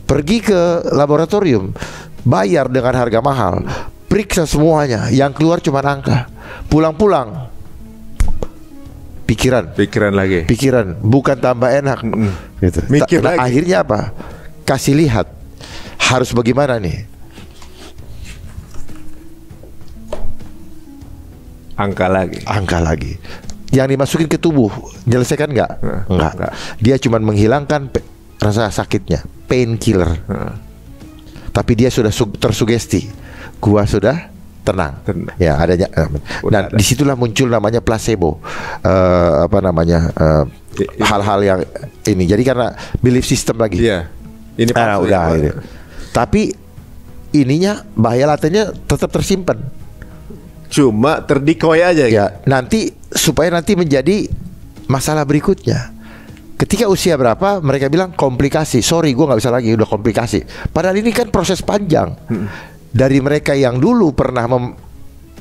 Pergi ke laboratorium, bayar dengan harga mahal, periksa semuanya, yang keluar cuma angka. Pulang-pulang pikiran lagi. Bukan tambah enak. Gitu. Mikir lagi. Akhirnya apa? Kasih lihat harus bagaimana nih. Angka lagi. Yang dimasukin ke tubuh menyelesaikan enggak. Dia cuma menghilangkan rasa sakitnya, painkiller. Tapi dia sudah tersugesti. Gua sudah tenang. Ya, adanya. Dan disitulah muncul namanya placebo. Hal-hal yang ini. Jadi karena belief system lagi. Iya. Ini udah ini. Tapi ininya bahaya latennya tetap tersimpan. Cuma terdikoy aja. Ya, nanti supaya nanti menjadi masalah berikutnya. Ketika usia berapa mereka bilang komplikasi. Sorry, gue nggak bisa lagi, udah komplikasi. Padahal ini kan proses panjang. Dari mereka yang dulu pernah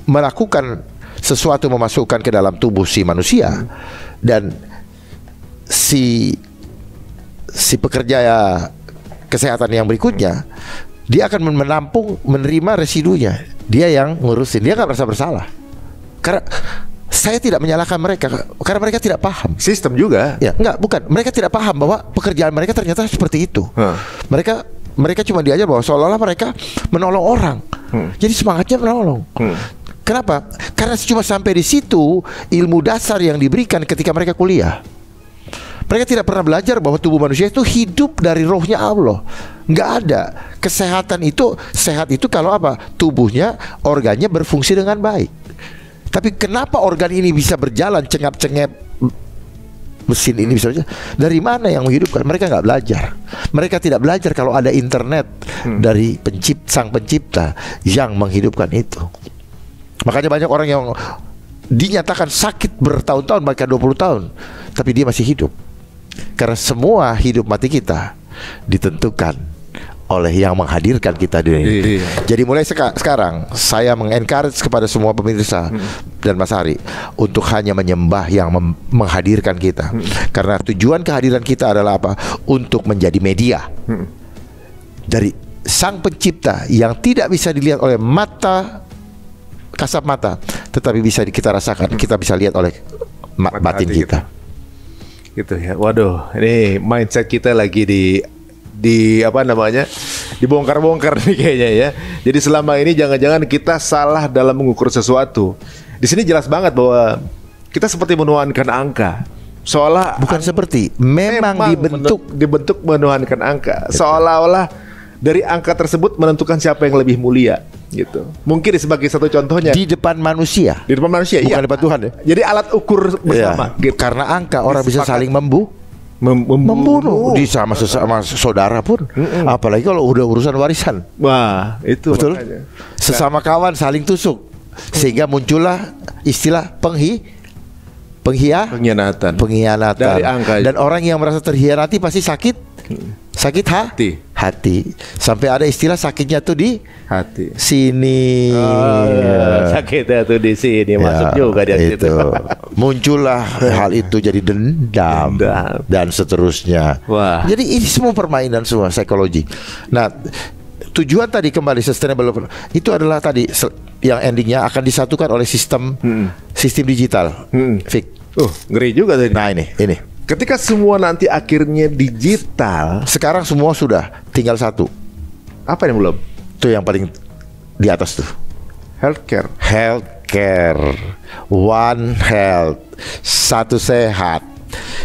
melakukan sesuatu, memasukkan ke dalam tubuh si manusia, dan si pekerja kesehatan yang berikutnya, dia akan menampung, menerima residunya. Dia yang ngurusin, dia nggak merasa bersalah. Karena saya tidak menyalahkan mereka, karena mereka tidak paham. Sistem juga. Ya, bukan. Mereka tidak paham bahwa pekerjaan mereka ternyata seperti itu. Mereka cuma diajar bahwa seolah-olah mereka menolong orang. Jadi semangatnya menolong. Kenapa? Karena cuma sampai di situ ilmu dasar yang diberikan ketika mereka kuliah. Mereka tidak pernah belajar bahwa tubuh manusia itu hidup dari rohnya Allah. Nggak ada. Kesehatan itu, sehat itu kalau apa? Tubuhnya, organnya berfungsi dengan baik. Tapi kenapa organ ini bisa berjalan cengap-cengep, mesin ini bisa berjalan? Dari mana yang menghidupkan? Mereka nggak belajar. Mereka tidak belajar kalau ada internet dari sang pencipta yang menghidupkan itu. Makanya banyak orang yang dinyatakan sakit bertahun-tahun, bahkan 20 tahun, tapi dia masih hidup. Karena semua hidup mati kita ditentukan oleh yang menghadirkan kita di dunia. Jadi mulai sekarang saya mengencourage kepada semua pemirsa dan Mas Ari untuk hanya menyembah yang menghadirkan kita. Karena tujuan kehadiran kita adalah apa? Untuk menjadi media dari sang pencipta yang tidak bisa dilihat oleh mata, kasat mata, tetapi bisa kita rasakan, kita bisa lihat oleh batin kita. Gitu ya. Waduh, ini mindset kita lagi di apa namanya, dibongkar-bongkar nih kayaknya ya. Jadi selama ini jangan-jangan kita salah dalam mengukur sesuatu. Di sini jelas banget bahwa kita seperti menuhankan angka. Seolah bukan seperti, memang dibentuk menuhankan angka. Seolah-olah dari angka tersebut menentukan siapa yang lebih mulia. Gitu. Mungkin sebagai satu contohnya di depan manusia. Di depan manusia, bukan depan Tuhan ya. Jadi alat ukur bersama. Gitu. Karena angka orang bisa saling membunuh di sama saudara pun. Apalagi kalau udah urusan warisan. Wah, itu betul. Makanya. Sesama kawan saling tusuk. Sehingga muncullah istilah pengkhianatan dari angka. Dan orang yang merasa terhianati pasti sakit hati. Sampai ada istilah sakitnya tuh di hati sini. Sakitnya tuh di sini, masuk juga dia itu. Muncullah hal itu jadi dendam dan seterusnya. Wah. Jadi ini semua permainan semua psikologi. Nah, tujuan tadi kembali sustainable itu adalah tadi yang endingnya akan disatukan oleh sistem digital. Fik. Ngeri juga tadi. Nah ini. Ketika semua nanti akhirnya digital, sekarang semua sudah tinggal satu. Apa yang belum? Itu yang paling di atas tuh. Healthcare. One health. Satu sehat.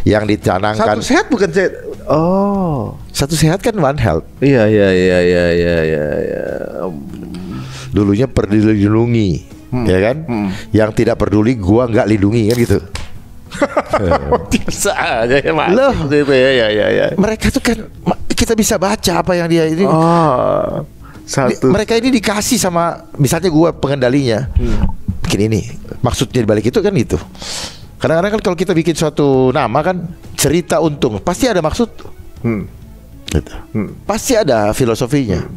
Yang dicanangkan. Satu sehat bukan sehat. Oh. Satu sehat kan one health. Iya. Dulunya peduli lindungi, ya kan? Yang tidak peduli gua nggak lindungi kan gitu. Biasa aja ya, Mas. Loh, ya. Mereka tuh kan kita bisa baca apa yang dia ini. Mereka ini dikasih sama misalnya gua pengendalinya. Bikin ini. Maksudnya dibalik itu kan itu. Kadang-kadang kan kalau kita bikin suatu nama kan cerita untung pasti ada maksud. Gitu. Pasti ada filosofinya.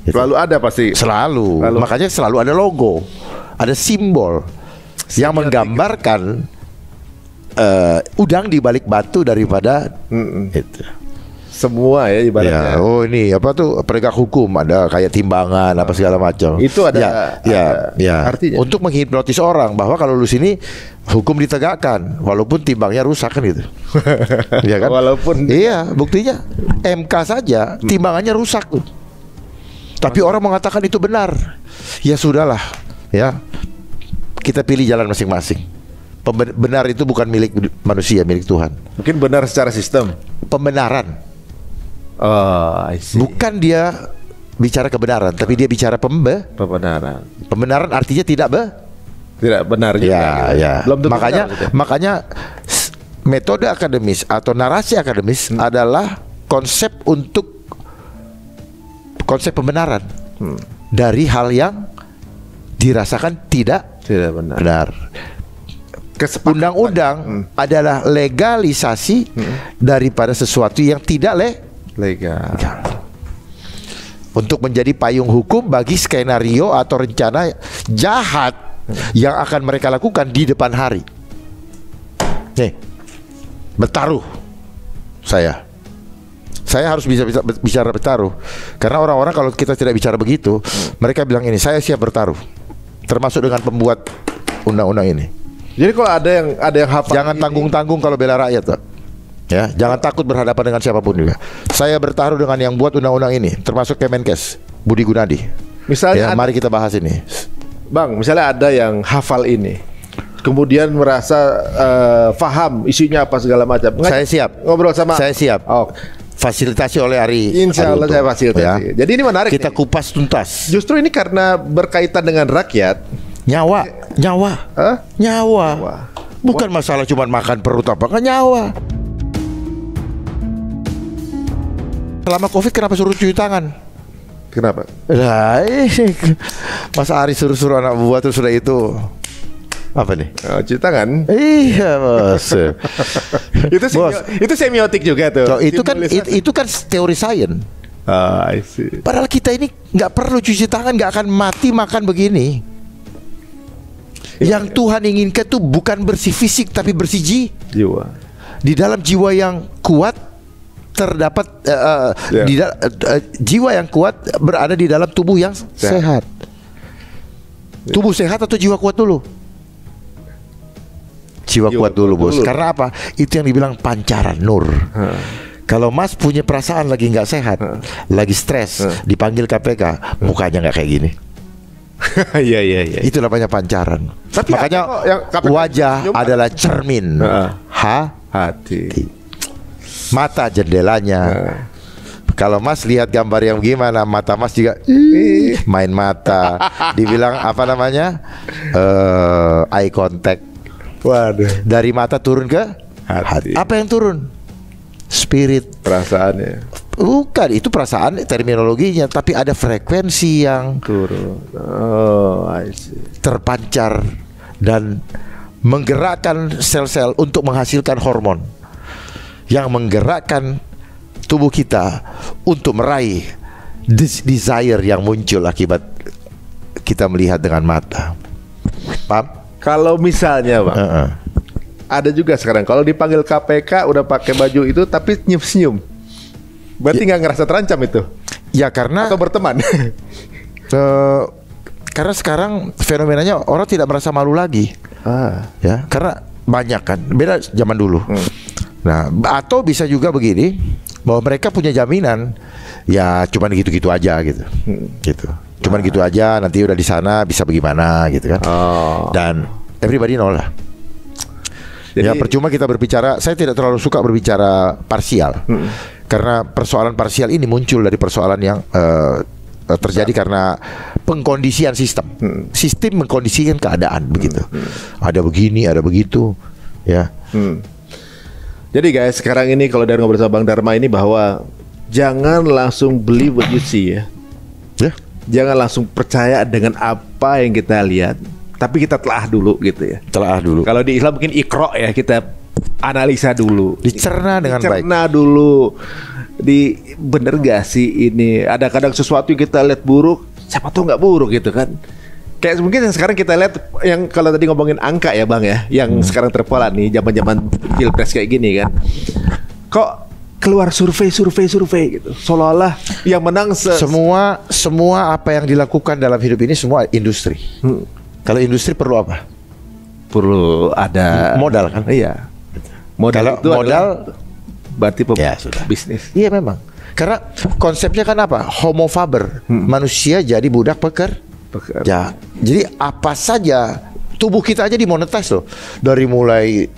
Gitu. Selalu ada pasti. Selalu. Makanya selalu ada logo, ada simbol yang menggambarkan udang di balik batu daripada itu. Semua ya ibaratnya. Ya, oh ini apa tuh penegak hukum ada kayak timbangan apa segala macam. Itu ada artinya untuk menghipnotis orang bahwa kalau lu sini hukum ditegakkan walaupun timbangnya rusak kan gitu. Ya kan? Walaupun buktinya MK saja timbangannya rusak tuh. Tapi orang mengatakan itu benar. Ya sudahlah, ya. Kita pilih jalan masing-masing. Benar itu bukan milik manusia, milik Tuhan. Mungkin benar secara sistem. Pembenaran. I see. Bukan dia bicara kebenaran, tapi dia bicara pembenaran. Pembenaran artinya tidak benar juga. Ya. Belum tentu makanya benar, gitu. Makanya metode akademis atau narasi akademis adalah konsep pembenaran dari hal yang dirasakan tidak benar. Undang-undang adalah legalisasi daripada sesuatu yang tidak legal. Untuk menjadi payung hukum bagi skenario atau rencana jahat yang akan mereka lakukan di depan hari. Nih, bertaruh saya harus bisa bicara bertaruh. Karena orang-orang kalau kita tidak bicara begitu, mereka bilang ini, saya siap bertaruh. Termasuk dengan pembuat undang-undang ini. Jadi kalau ada yang hafal, jangan tanggung-tanggung kalau bela rakyat, Pak. Ya, jangan takut berhadapan dengan siapapun juga. Saya bertaruh dengan yang buat undang-undang ini, termasuk Kemenkes, Budi Gunadi. Misalnya, mari kita bahas ini. Bang, misalnya ada yang hafal ini, kemudian merasa paham isinya apa segala macam. Saya siap. Ngobrol sama. Saya siap. Fasilitasi oleh Ari. Insya Allah saya fasilitasi. Ya. Jadi ini menarik. Kita kupas tuntas. Justru ini karena berkaitan dengan rakyat. Nyawa. Bukan masalah cuma makan perut apa, kan nyawa. Selama COVID kenapa suruh cuci tangan? Kenapa? Lah, Mas Ari suruh anak buah terus sudah itu. Apa nih? Cuci tangan. Iya, Bos. Itu semiotik juga tuh. Itu kan teori sains. I see. Padahal kita ini nggak perlu cuci tangan, nggak akan mati makan begini. Yang Tuhan inginkan itu bukan bersih fisik tapi bersih jiwa. Di dalam jiwa yang kuat terdapat jiwa yang kuat berada di dalam tubuh yang sehat. Tubuh sehat atau jiwa kuat dulu? Jiwa kuat dulu, Bos. Karena apa? Itu yang dibilang pancaran nur. Kalau Mas punya perasaan lagi nggak sehat, lagi stres, dipanggil KPK, mukanya nggak kayak gini. Iya. Itu namanya pancaran. Tapi makanya wajah adalah cermin hati. Mata jendelanya. Kalau Mas lihat gambar yang gimana, mata Mas juga main mata. Dibilang apa namanya? Eye contact. Waduh. Dari mata turun ke hati. Apa yang turun? Spirit. Perasaannya. Bukan, itu perasaan terminologinya, tapi ada frekuensi yang turun. I see. Terpancar dan menggerakkan sel-sel untuk menghasilkan hormon yang menggerakkan tubuh kita untuk meraih desire yang muncul akibat kita melihat dengan mata. Paham? Kalau misalnya Bang, ada juga sekarang kalau dipanggil KPK udah pakai baju itu tapi senyum-senyum, berarti nggak ngerasa terancam itu? Ya karena atau berteman? Karena sekarang fenomenanya orang tidak merasa malu lagi. Ya, karena banyak kan, beda zaman dulu. Nah, atau bisa juga begini, bahwa mereka punya jaminan, ya cuman gitu-gitu aja gitu, gitu. Cuman gitu aja, nanti udah di sana bisa bagaimana gitu kan. Dan everybody know lah. Jadi, ya percuma kita berbicara, saya tidak terlalu suka berbicara parsial, karena persoalan parsial ini muncul dari persoalan yang terjadi karena pengkondisian sistem. Sistem mengkondisikan keadaan begitu. Ada begini, ada begitu, ya. Jadi guys, sekarang ini kalau dari ngobrol sama Bang Dharma ini bahwa jangan langsung believe what you see ya. Jangan langsung percaya dengan apa yang kita lihat, tapi kita telah dulu gitu ya. Telah dulu. Kalau di Islam mungkin ikro ya, kita analisa dulu, dicerna dengan baik. Dicerna dulu. Bener gak sih ini? Ada kadang sesuatu yang kita lihat buruk, siapa tuh nggak buruk gitu kan? Kayak mungkin yang sekarang kita lihat, yang kalau tadi ngomongin angka ya Bang ya, yang sekarang terpola nih zaman-zaman pilpres kayak gini kan, kok keluar survei gitu, seolah-olah yang menang semua apa yang dilakukan dalam hidup ini semua industri. Kalau industri perlu apa? Perlu ada modal kan? Iya. Modal itu modal berarti ya, sudah bisnis. Iya memang. Karena konsepnya kan apa? Homo faber, manusia jadi budak pekerja. Jadi apa saja tubuh kita aja dimonetize loh. Dari mulai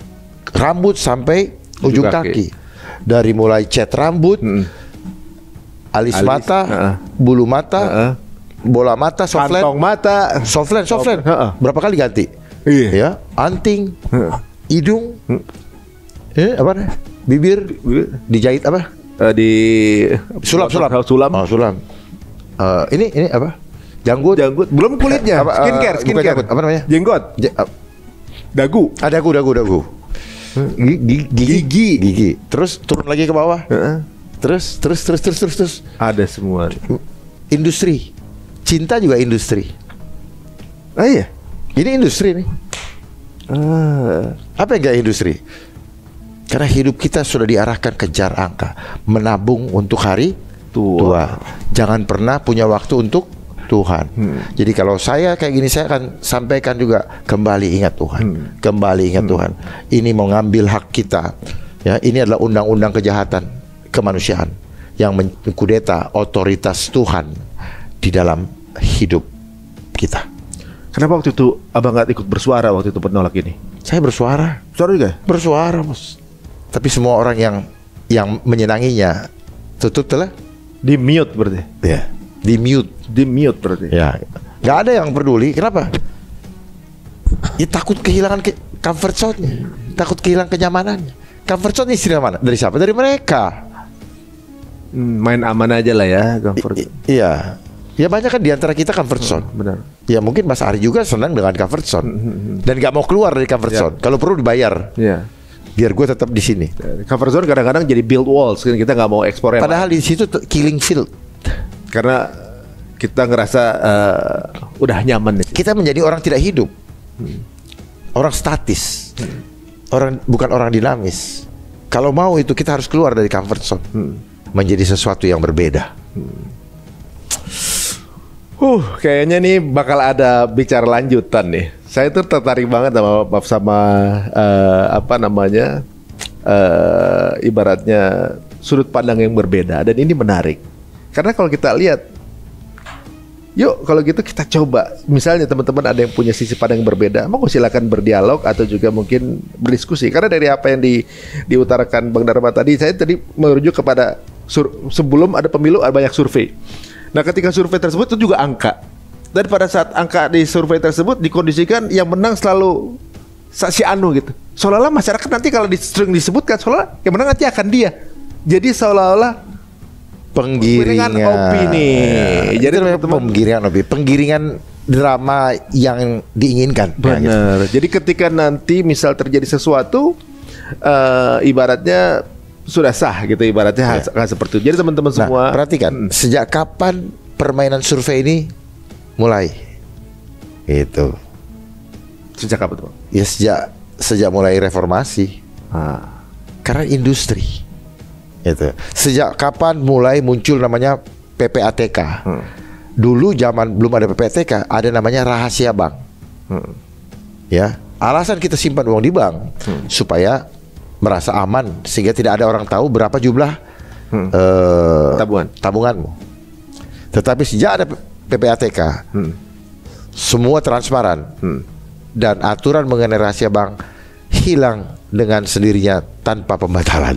rambut sampai ujung kaki. Dari mulai cat rambut, alis mata, bulu mata, bola mata, softland, kantong mata, softland. Berapa kali ganti? Iya. Ya, anting, hidung, apa? Bibir dijahit apa? Sulam. Oh, sulam. Ini apa? Janggut. Belum kulitnya. Skincare. Apa namanya? Jenggot. Dagu. Dagu. Gigi. Terus turun lagi ke bawah. Terus. Ada semua. Industri. Cinta juga industri. Ah iya. Ini industri nih. Apa yang gak industri? Karena hidup kita sudah diarahkan kejar angka, menabung untuk hari tua. Jangan pernah punya waktu untuk Tuhan. Jadi kalau saya kayak gini, saya akan sampaikan juga, kembali ingat Tuhan. Kembali ingat Tuhan. Ini mau ngambil hak kita. Ya, ini adalah undang-undang kejahatan kemanusiaan yang mengkudeta otoritas Tuhan di dalam hidup kita. Kenapa waktu itu abang nggak ikut bersuara waktu itu menolak ini? Saya bersuara. Suara juga? Bersuara, Bos. Tapi semua orang yang menyenanginya tutup telah di mute berarti. Ya. Di mute berarti. Ya. Gak ada yang peduli. Kenapa? Ya takut kehilangan comfort zone-nya. Takut kehilangan kenyamanannya. Comfort zone istilah mana? Dari siapa? Dari mereka. Main aman aja lah ya comfort. Iya. Ya banyak kan diantara kita comfort zone. Benar. Ya mungkin Mas Ari juga senang dengan comfort zone. Dan gak mau keluar dari comfort zone. Kalau perlu dibayar. Iya. Biar gue tetap di sini. Comfort zone kadang-kadang jadi build walls. Kita nggak mau ekspor. Padahal di situ killing field. Karena kita ngerasa udah nyaman. Kita menjadi orang tidak hidup. Orang statis. Bukan orang dinamis. Kalau mau itu kita harus keluar dari comfort zone. Menjadi sesuatu yang berbeda. Kayaknya nih bakal ada bicara lanjutan nih. Saya tuh tertarik banget sama apa namanya, ibaratnya sudut pandang yang berbeda, dan ini menarik. Karena kalau kita lihat, yuk kalau gitu kita coba, misalnya teman-teman ada yang punya sisi pandang yang berbeda, mau silakan berdialog atau juga mungkin berdiskusi. Karena dari apa yang diutarakan Bang Dharma tadi, saya tadi merujuk kepada sebelum ada pemilu ada banyak survei. Nah, ketika survei tersebut itu juga angka. Dan pada saat angka di survei tersebut dikondisikan yang menang selalu si anu gitu. Seolah-olah masyarakat nanti kalau sering disebutkan, seolah yang menang nanti akan dia. Jadi seolah-olah penggiringan opini. Ya, jadi penggiringan opini, penggiringan drama yang diinginkan. Benar. Jadi ketika nanti misal terjadi sesuatu, ibaratnya sudah sah gitu ibaratnya seperti itu. Jadi teman-teman semua perhatikan sejak kapan permainan survei ini mulai? Itu sejak apa tuh? Ya sejak mulai reformasi. Karena industri. Itu. Sejak kapan mulai muncul namanya PPATK? Dulu zaman belum ada PPATK, ada namanya rahasia bank. Ya, alasan kita simpan uang di bank supaya merasa aman sehingga tidak ada orang tahu berapa jumlah tabunganmu. Tetapi sejak ada PPATK, semua transparan dan aturan mengenai rahasia bank hilang dengan sendirinya tanpa pembatalan.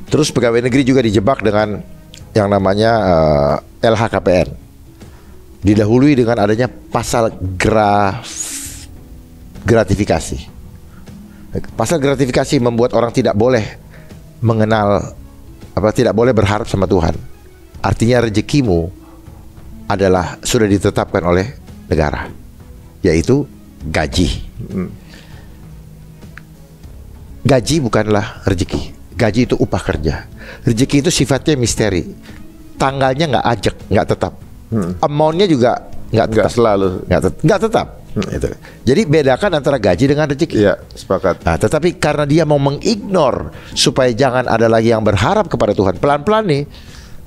Terus pegawai negeri juga dijebak dengan yang namanya LHKPN. Didahului dengan adanya pasal gratifikasi. Pasal gratifikasi membuat orang tidak boleh mengenal tidak boleh berharap sama Tuhan. Artinya rezekimu adalah sudah ditetapkan oleh negara, yaitu gaji. Gaji bukanlah rezeki. Gaji itu upah kerja. Rezeki itu sifatnya misteri. Tanggalnya nggak ajak, nggak tetap. Amountnya juga nggak selalu, nggak tetap. Itu. Jadi bedakan antara gaji dengan rezeki. Iya, sepakat. Nah, tetapi karena dia mau mengignore supaya jangan ada lagi yang berharap kepada Tuhan, pelan-pelan nih,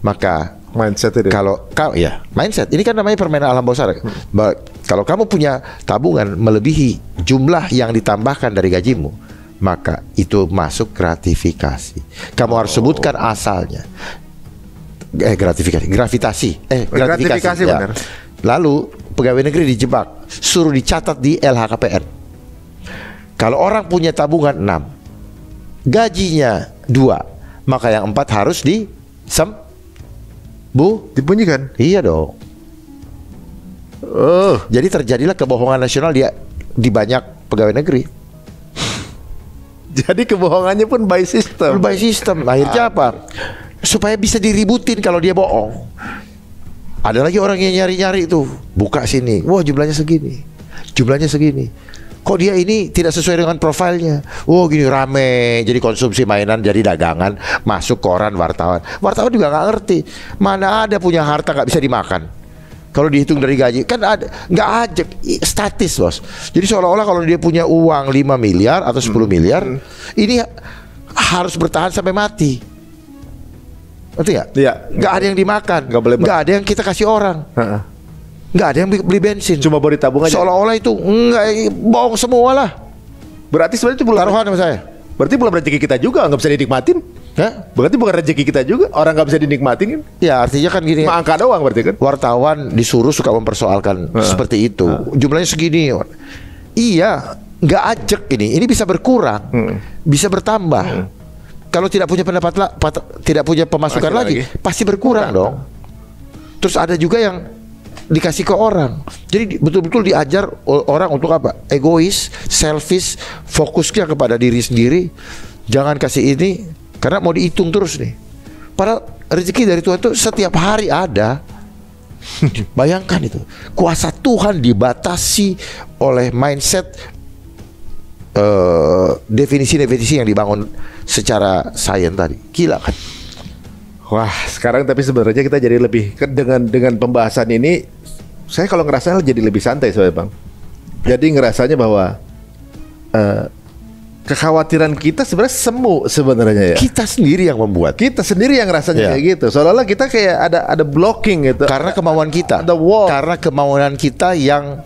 maka mindset itu. Kalau mindset ini kan namanya permainan alam bawah sadar. Kalau kamu punya tabungan melebihi jumlah yang ditambahkan dari gajimu, maka itu masuk gratifikasi. Kamu harus sebutkan asalnya. Gratifikasi. Gratifikasi ya. Benar. Lalu pegawai negeri dijebak, suruh dicatat di LHKPN. Kalau orang punya tabungan 6, gajinya 2, maka yang 4 harus dibunyikan. Iya dong. Jadi terjadilah kebohongan nasional di banyak pegawai negeri. Jadi kebohongannya pun by system. By system. Akhirnya apa? Supaya bisa diributin kalau dia bohong. Ada lagi orang yang nyari-nyari itu, buka sini, wah jumlahnya segini, jumlahnya segini. Kok dia ini tidak sesuai dengan profilnya? Oh gini rame, jadi konsumsi mainan, jadi dagangan, masuk koran wartawan. Wartawan juga nggak ngerti, mana ada punya harta nggak bisa dimakan. Kalau dihitung dari gaji, kan ada nggak ajak, statis bos. Jadi seolah-olah kalau dia punya uang 5 miliar atau 10 miliar, ini harus bertahan sampai mati. Ngerti gak? Iya. Nggak ada yang dimakan, nggak ada yang kita kasih orang, nggak ada yang beli bensin. Cuma beri tabung aja. Seolah-olah itu nggak, bohong semua lah. Berarti sebenarnya itu taruhan sama saya. Berarti belum rezeki kita juga, nggak bisa dinikmatin. Berarti bukan rezeki kita juga, orang nggak bisa dinikmatin kan? Ya artinya kan gini. Cuma angka doang berarti kan? Wartawan disuruh suka mempersoalkan seperti itu. Jumlahnya segini. Iya, nggak ajak ini bisa berkurang, bisa bertambah. Kalau tidak punya tidak punya pemasukan lagi, pasti berkurang dong. Terus ada juga yang dikasih ke orang. Jadi betul-betul diajar orang untuk apa? Egois, selfish, fokusnya kepada diri sendiri. Jangan kasih ini karena mau dihitung terus nih. Padahal rezeki dari Tuhan itu setiap hari ada. Bayangkan itu. Kuasa Tuhan dibatasi oleh mindset definisi-definisi yang dibangun secara sains tadi. Gila kan? Wah, sekarang tapi sebenarnya kita jadi lebih dengan pembahasan ini, saya kalau ngerasa jadi lebih santai soalnya Bang. Jadi ngerasanya bahwa kekhawatiran kita sebenarnya semu sebenarnya ya. Kita sendiri yang membuat. Kita sendiri yang rasanya kayak gitu. Seolah-olah kita kayak ada blocking gitu. Karena kemauan kita. The wall. Karena kemauan kita yang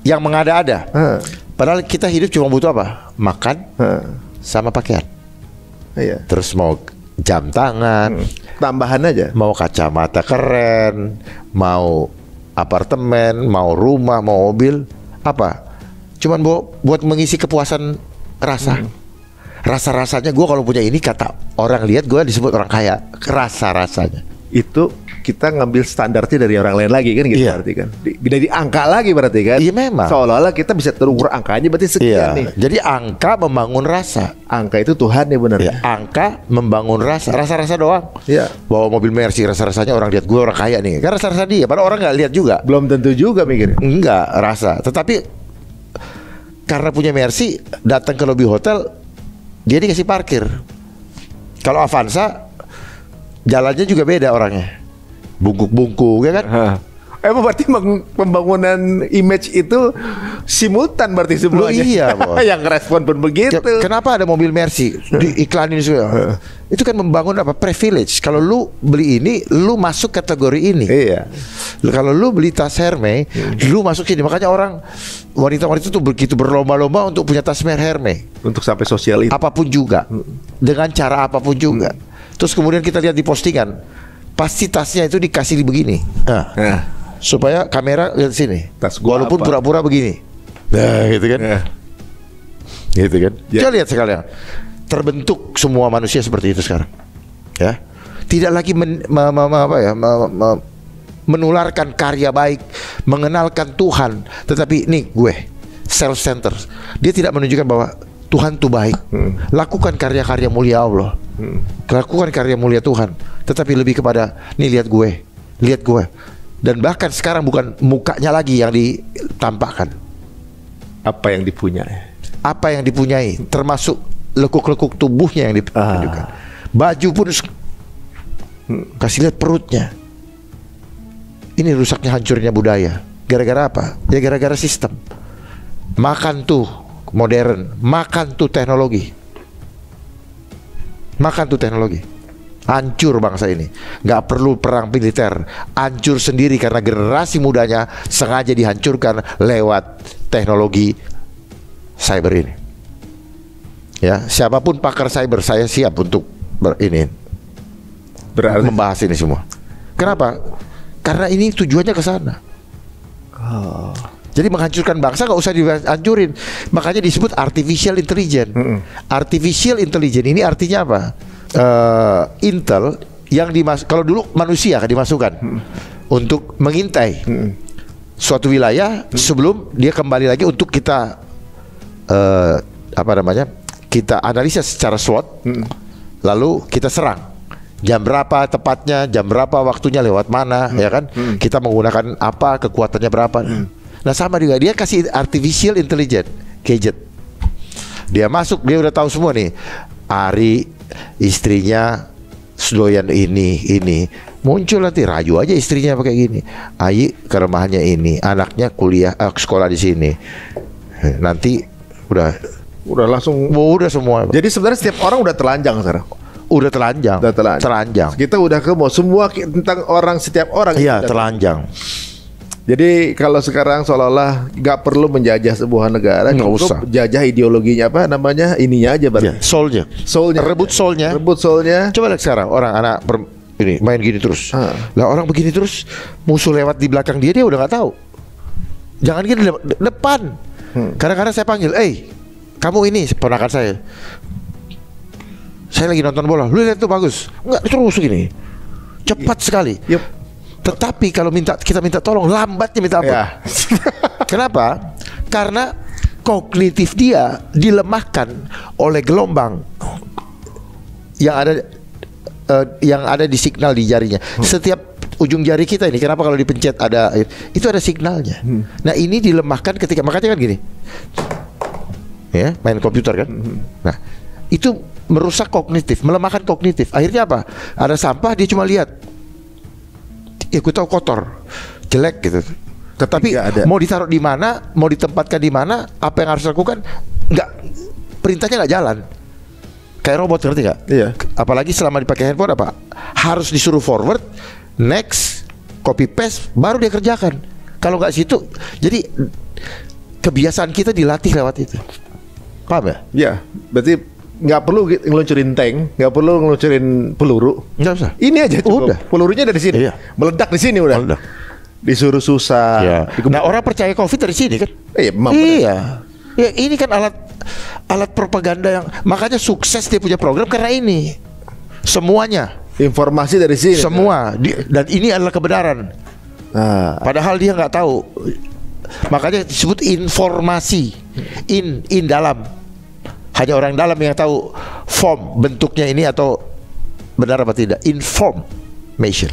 mengada-ada. Padahal kita hidup cuma butuh apa? Makan sama pakaian. Iya. Terus mau jam tangan, tambahan aja. Mau kacamata keren, mau apartemen, mau rumah, mau mobil, apa? Cuman buat mengisi kepuasan rasa. Rasa-rasanya gue kalau punya ini, kata orang lihat gue disebut orang kaya. Rasa-rasanya. Itu kita ngambil standarnya dari orang lain lagi kan gitu. Berarti kan dari angka lagi berarti kan. Iya memang. Seolah-olah kita bisa terukur angkanya berarti sekian nih. Jadi angka membangun rasa. Angka itu Tuhan ya benar. Angka membangun rasa. Rasa-rasa doang. Iya. Bawa mobil Mercy, rasa-rasanya orang lihat gue orang kaya nih. Karena rasa-rasa dia. Padahal orang nggak lihat juga. Belum tentu juga mikir. Enggak rasa. Tetapi karena punya Mercy datang ke lobi hotel, dia dikasih parkir. Kalau Avanza jalannya juga beda orangnya, bungkuk-bungkuk ya kan. Emang berarti pembangunan image itu simultan berarti semuanya. Iya, bos. Yang respon pun begitu. Kenapa ada mobil Mercy diiklanin semua? Itu kan membangun apa? Privilege. Kalau lu beli ini, lu masuk kategori ini. Iya. Kalau lu beli tas Hermes, lu masuk sini. Makanya orang wanita-wanita tuh begitu berlomba-lomba untuk punya tas Hermes. Untuk sampai sosial itu. Apapun juga, dengan cara apapun juga. Terus kemudian kita lihat di postingan, pasti tasnya itu dikasih di begini. Nah. Supaya kamera lihat sini. Tas gua walaupun apa? pura-pura begini. Nah, gitu kan. Gitu kan. Coba lihat sekalian. Terbentuk semua manusia seperti itu sekarang. Ya. Tidak lagi menularkan karya baik, mengenalkan Tuhan, tetapi nih gue self-center. Dia tidak menunjukkan bahwa Tuhan itu baik. Lakukan karya-karya mulia Allah. Lakukan karya mulia Tuhan, tetapi lebih kepada nih lihat gue. Lihat gue. Dan bahkan sekarang bukan mukanya lagi yang ditampakkan, apa yang dipunyai. Apa yang dipunyai, termasuk lekuk-lekuk tubuhnya yang ditunjukkan. Baju pun kasih lihat perutnya. Ini rusaknya, hancurnya budaya. Gara-gara apa? Ya gara-gara sistem. Makan tuh modern, makan tuh teknologi. Makan tuh teknologi. Hancur bangsa ini. Gak perlu perang militer, hancur sendiri karena generasi mudanya sengaja dihancurkan lewat teknologi cyber ini. Ya, siapapun pakar cyber, saya siap untuk membahas ini semua. Kenapa? Karena ini tujuannya ke sana. Jadi menghancurkan bangsa gak usah dihancurin. Makanya disebut artificial intelligence. Artificial intelligence ini artinya apa? Intel yang kalau dulu manusia kan dimasukkan untuk mengintai suatu wilayah sebelum dia kembali lagi untuk kita kita analisa secara SWOT, lalu kita serang. Jam berapa tepatnya, jam berapa waktunya, lewat mana, ya kan? Kita menggunakan apa, kekuatannya berapa. Nah sama juga dia kasih artificial intelligence gadget. Dia masuk, dia udah tahu semua nih. Ari istrinya doyan ini muncul nanti, rayu aja istrinya pakai gini. Ayi ke rumahnya ini, anaknya kuliah sekolah di sini. Nanti udah langsung semua. Jadi sebenarnya setiap orang udah telanjang sekarang. Udah telanjang. Kita udah semua tentang orang, setiap orang. Iya, telanjang. Jadi kalau sekarang seolah-olah nggak perlu menjajah sebuah negara, nggak usah jajah ideologinya, apa namanya, ininya aja berarti. Ya, soulnya. Rebut soulnya. Coba lihat sekarang orang anak ini main gini terus. Lah orang begini terus, musuh lewat di belakang dia udah nggak tahu. Jangan gini depan. Kadang-kadang saya panggil, kamu ini ponakan saya. Saya lagi nonton bola, lu lihat tuh bagus. Enggak, terus gini. Cepat sekali. Tetapi kalau kita minta tolong, lambatnya minta ampun. Ya. Kenapa? Karena kognitif dia dilemahkan oleh gelombang yang ada di signal di jarinya. Setiap ujung jari kita ini, kenapa kalau dipencet itu ada signalnya. Nah ini dilemahkan ketika, makanya kan gini, ya main komputer kan. Nah itu merusak kognitif, melemahkan kognitif. Akhirnya apa? Ada sampah, dia cuma lihat. Ya gue tahu kotor, jelek gitu. Tetapi mau ditaruh di mana, mau ditempatkan di mana, apa yang harus dilakukan, perintahnya nggak jalan. Kayak robot, ngerti nggak? Iya. Apalagi selama dipakai handphone apa? Harus disuruh forward, next, copy paste, baru dia kerjakan. Kalau nggak situ, jadi kebiasaan kita dilatih lewat itu. Paham ya? Iya. Berarti nggak perlu ngeluncurin tank, nggak perlu ngeluncurin peluru, nggak usah. Ini aja cukup. Udah. Pelurunya dari sini, meledak di sini udah. Meledak. Disuruh susah. Ya. Nah orang percaya COVID dari sini kan? Iya. Ya ini kan alat propaganda yang makanya sukses dia punya program karena ini. Semuanya. Informasi dari sini. Semua. Dan ini adalah kebenaran. Padahal dia nggak tahu. Makanya disebut informasi. In dalam. Hanya orang dalam yang tahu form bentuknya ini atau benar apa tidak. Information.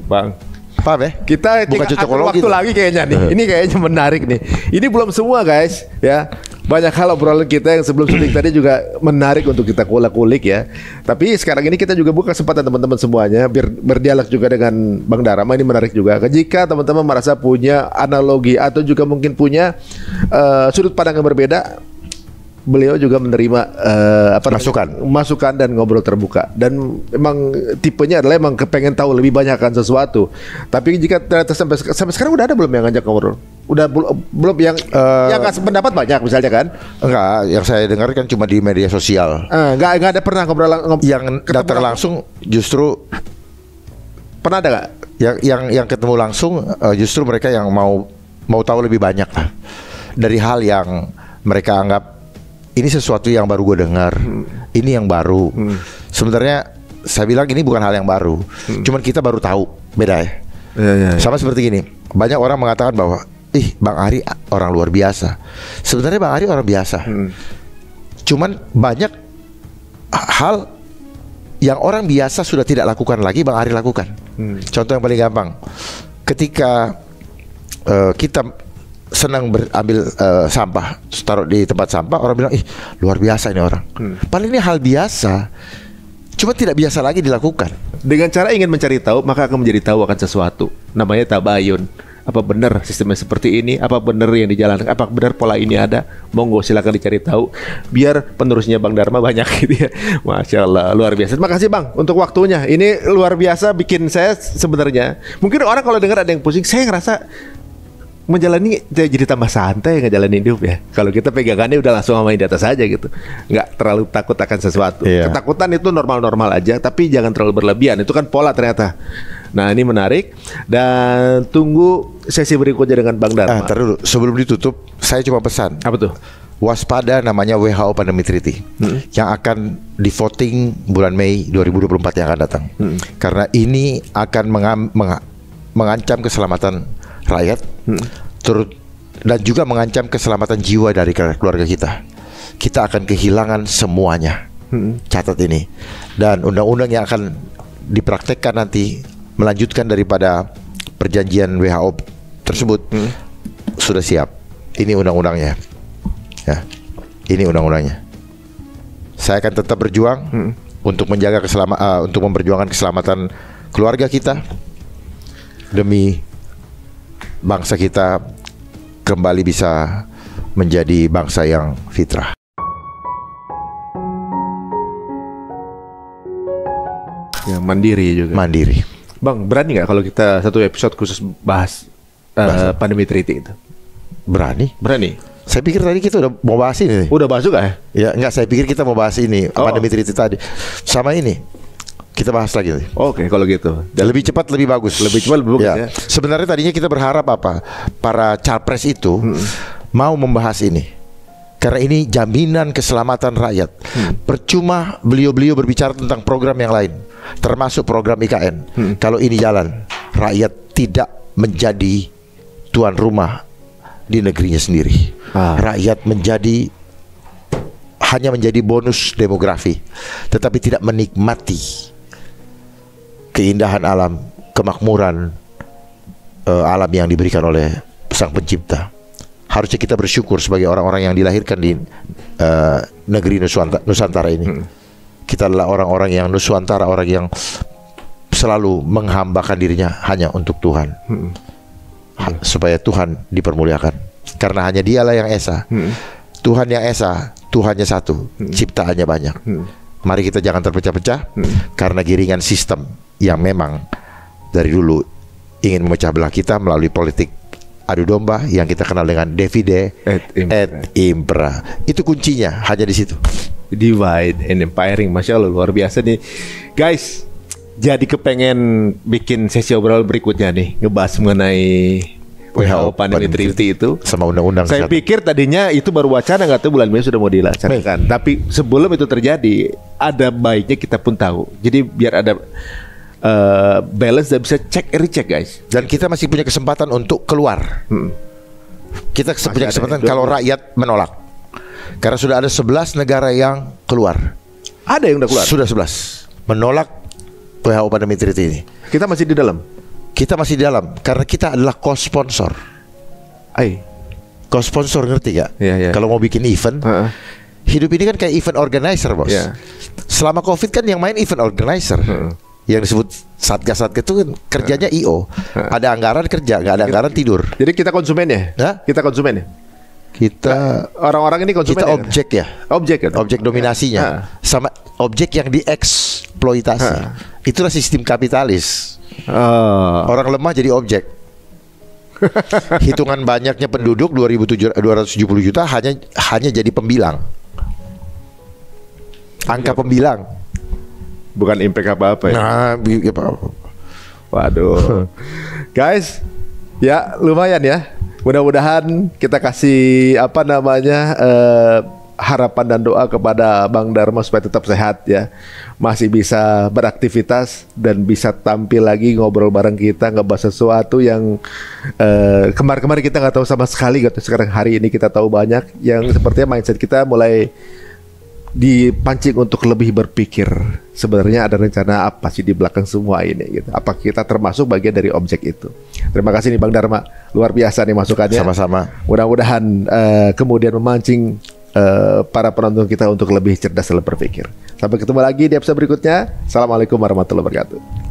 Bang, Paham ya? Kita bukan cocokologi waktu lagi kayaknya nih. Ini kayaknya menarik nih. Ini belum semua guys, ya. Banyak hal obrolan kita yang sebelum syuting tadi juga menarik untuk kita kulik ya. Tapi sekarang ini kita juga buka kesempatan teman-teman semuanya biar berdialog juga dengan Bang Dharma. Ini menarik juga. Jika teman-teman merasa punya analogi atau juga mungkin punya sudut pandang yang berbeda, beliau juga menerima masukan dan ngobrol terbuka. Dan memang tipenya adalah emang kepengen tahu lebih banyak kan sesuatu. Tapi jika ternyata sampai sekarang udah ada belum yang ngajak ngobrol? Udah belum yang nggak pendapat banyak misalnya kan? Enggak, yang saya dengar kan cuma di media sosial. Enggak ada pernah ngobrol yang datang langsung. Justru pernah ada nggak? Yang ketemu langsung justru mereka yang mau tahu lebih banyak lah dari hal yang mereka anggap ini sesuatu yang baru gue dengar, ini yang baru. Sebenarnya saya bilang ini bukan hal yang baru, cuman kita baru tahu, beda ya. Sama seperti gini, banyak orang mengatakan bahwa Bang Ari orang luar biasa. Sebenarnya Bang Ari orang biasa, cuman banyak hal yang orang biasa sudah tidak lakukan lagi, Bang Ari lakukan. Contoh yang paling gampang, ketika kita senang berambil sampah, taruh di tempat sampah, orang bilang, luar biasa ini orang. Paling ini hal biasa, cuma tidak biasa lagi dilakukan. Dengan cara ingin mencari tahu, maka akan menjadi tahu akan sesuatu. Namanya tabayun. Apa benar sistemnya seperti ini? Apa benar yang dijalankan? Apa benar pola ini ada? Monggo silakan dicari tahu. Biar penerusnya Bang Dharma banyak gitu ya. Masya Allah, luar biasa. Terima kasih Bang untuk waktunya. Ini luar biasa bikin saya sebenarnya. Mungkin orang kalau dengar ada yang pusing, saya ngerasa menjalani jadi tambah santai ngejalanin hidup ya. Kalau kita pegangannya udah langsung main di atas aja gitu, nggak terlalu takut akan sesuatu. Ketakutan itu normal-normal aja, tapi jangan terlalu berlebihan. Itu kan pola ternyata. Nah ini menarik dan tunggu sesi berikutnya dengan Bang Dharma. Ntar dulu, sebelum ditutup saya cuma pesan. Apa tuh? Waspada namanya WHO Pandemic Treaty yang akan di voting bulan Mei 2024 yang akan datang. Karena ini akan mengancam keselamatan rakyat, dan juga mengancam keselamatan jiwa dari keluarga kita. Kita akan kehilangan semuanya. Catat ini. Dan undang-undang yang akan dipraktekkan nanti melanjutkan daripada perjanjian WHO tersebut sudah siap. Ini undang-undangnya. Ya, ini undang-undangnya. Saya akan tetap berjuang untuk menjaga untuk memperjuangkan keselamatan keluarga kita demi bangsa kita kembali bisa menjadi bangsa yang fitrah. Ya, mandiri juga. Mandiri. Bang, berani nggak kalau kita satu episode khusus bahas pandemi treaty itu? Berani. Berani. Saya pikir tadi kita udah mau bahas ini. Udah bahas juga ya? Ya, enggak, saya pikir kita mau bahas ini pandemi treaty tadi. Sama ini. Kita bahas lagi. Oke, kalau gitu. Dan lebih cepat lebih bagus. Lebih cepat lebih bagus ya. Sebenarnya tadinya kita berharap apa? Para capres itu mau membahas ini. Karena ini jaminan keselamatan rakyat. Percuma beliau-beliau berbicara tentang program yang lain, termasuk program IKN. Kalau ini jalan, rakyat tidak menjadi tuan rumah di negerinya sendiri. Rakyat hanya menjadi bonus demografi, tetapi tidak menikmati keindahan alam, kemakmuran alam yang diberikan oleh Sang Pencipta. Harusnya kita bersyukur sebagai orang-orang yang dilahirkan di negeri Nusantara ini. Kita adalah orang-orang yang Nusantara, orang yang selalu menghambakan dirinya hanya untuk Tuhan, supaya Tuhan dipermuliakan. Karena hanya Dialah yang esa. Tuhan yang esa, Tuhannya satu, ciptaannya banyak. Mari kita jangan terpecah-pecah karena giringan sistem yang memang dari dulu ingin memecah belah kita melalui politik adu domba yang kita kenal dengan divide et impera. Itu kuncinya, hanya di situ. Divide and empiring. Masya Allah, luar biasa nih guys. Jadi kepengen bikin sesi obrol berikutnya nih, ngebahas mengenai WHO Pandemic Treaty itu sama undang-undang. Saya pikir tadinya itu baru wacana, nggak tahu bulan Mei sudah mau dilaksanakan. Tapi sebelum itu terjadi, ada baiknya kita pun tahu. Jadi biar ada balance dan bisa cek recheck guys. Dan kita masih punya kesempatan untuk keluar. Kita punya kesempatan kalau rakyat menolak. Karena sudah ada 11 negara yang keluar. Ada yang udah keluar? Sudah 11 menolak WHO Pandemic Treaty ini. Kita masih di dalam? Kita masih di dalam karena kita adalah co-sponsor. Co-sponsor, ngerti gak? Kalau mau bikin event, hidup ini kan kayak event organizer, bos. Selama COVID kan yang main event organizer. Yang disebut satgas-satgas itu kan kerjanya IO. Ada anggaran kerja, nggak ada anggaran tidur. Jadi kita konsumen ya? Kita konsumen ya? Kita orang-orang ini konsumen. Kita objek ya? Objek kan? Objek dominasinya. Sama objek yang dieksploitasi. Itulah sistem kapitalis. Orang lemah jadi objek. Hitungan banyaknya penduduk 270 juta hanya jadi pembilang. Angka pembilang. Bukan impact apa-apa ya. Waduh. Guys, ya lumayan ya. Mudah-mudahan kita kasih harapan dan doa kepada Bang Dharma supaya tetap sehat ya. Masih bisa beraktivitas dan bisa tampil lagi ngobrol bareng kita, ngebahas sesuatu yang kemarin-kemarin kita nggak tahu sama sekali gitu. Sekarang hari ini kita tahu banyak yang sepertinya mindset kita mulai dipancing untuk lebih berpikir. Sebenarnya ada rencana apa sih di belakang semua ini gitu. Apa kita termasuk bagian dari objek itu? Terima kasih nih Bang Dharma. Luar biasa nih masukannya. Sama-sama. Mudah-mudahan kemudian memancing para penonton kita untuk lebih cerdas dalam berpikir. Sampai ketemu lagi di episode berikutnya. Assalamualaikum warahmatullahi wabarakatuh.